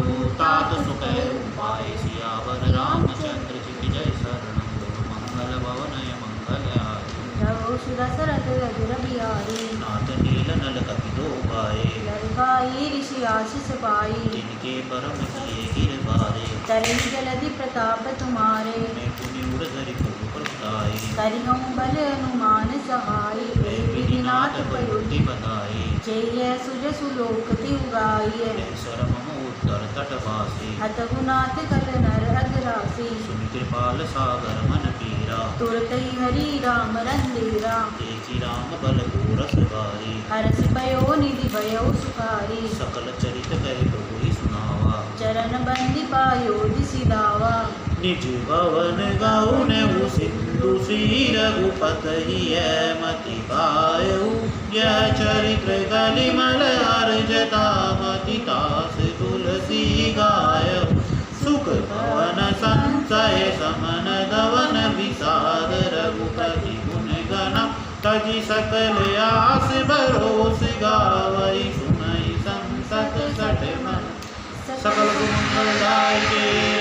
तात सुख उपाय सियावर रामचंद्र जी की जय शरण मंगल भवन मंगल हारी रघु सुदशरथ अजर बिहारी नाथ नील नल कपि दो गाए लड़काई ऋषि आशीष पाई जिनके परम किए गिर बारे तरहि जलधि प्रताप तुम्हारे मैं पुनि उड़ धरि प्रभु प्रभुताई करिहूँ बल अनुमान सहाय विधिनाथ प्रयुक्ति बताई जय सुज सुलोक तिउगाई शरम उत्तर तटवासी हतगुनाथ कल नर अगरासी सुनि कृपाल सागर मन पीरा तुरत ही हरि राम रंधीरा देखी राम बल रस बारी हरस भयो निधि भयो सुखारी सकल चरित कहे प्रभु ही सुनावा चरण बंदी पायो दिसिदावा निज भवन गौने सिंधु श्री रघुपत ही मति पायु यह चरित्र कलिमल अर्जता मति तास तुलसी गाय सुख भवन संशय समन गवन विषाद रघुपति गुण गण तजि सकल आस भरोस गावई सुनई संसत सठ मन सकल गुण गाय के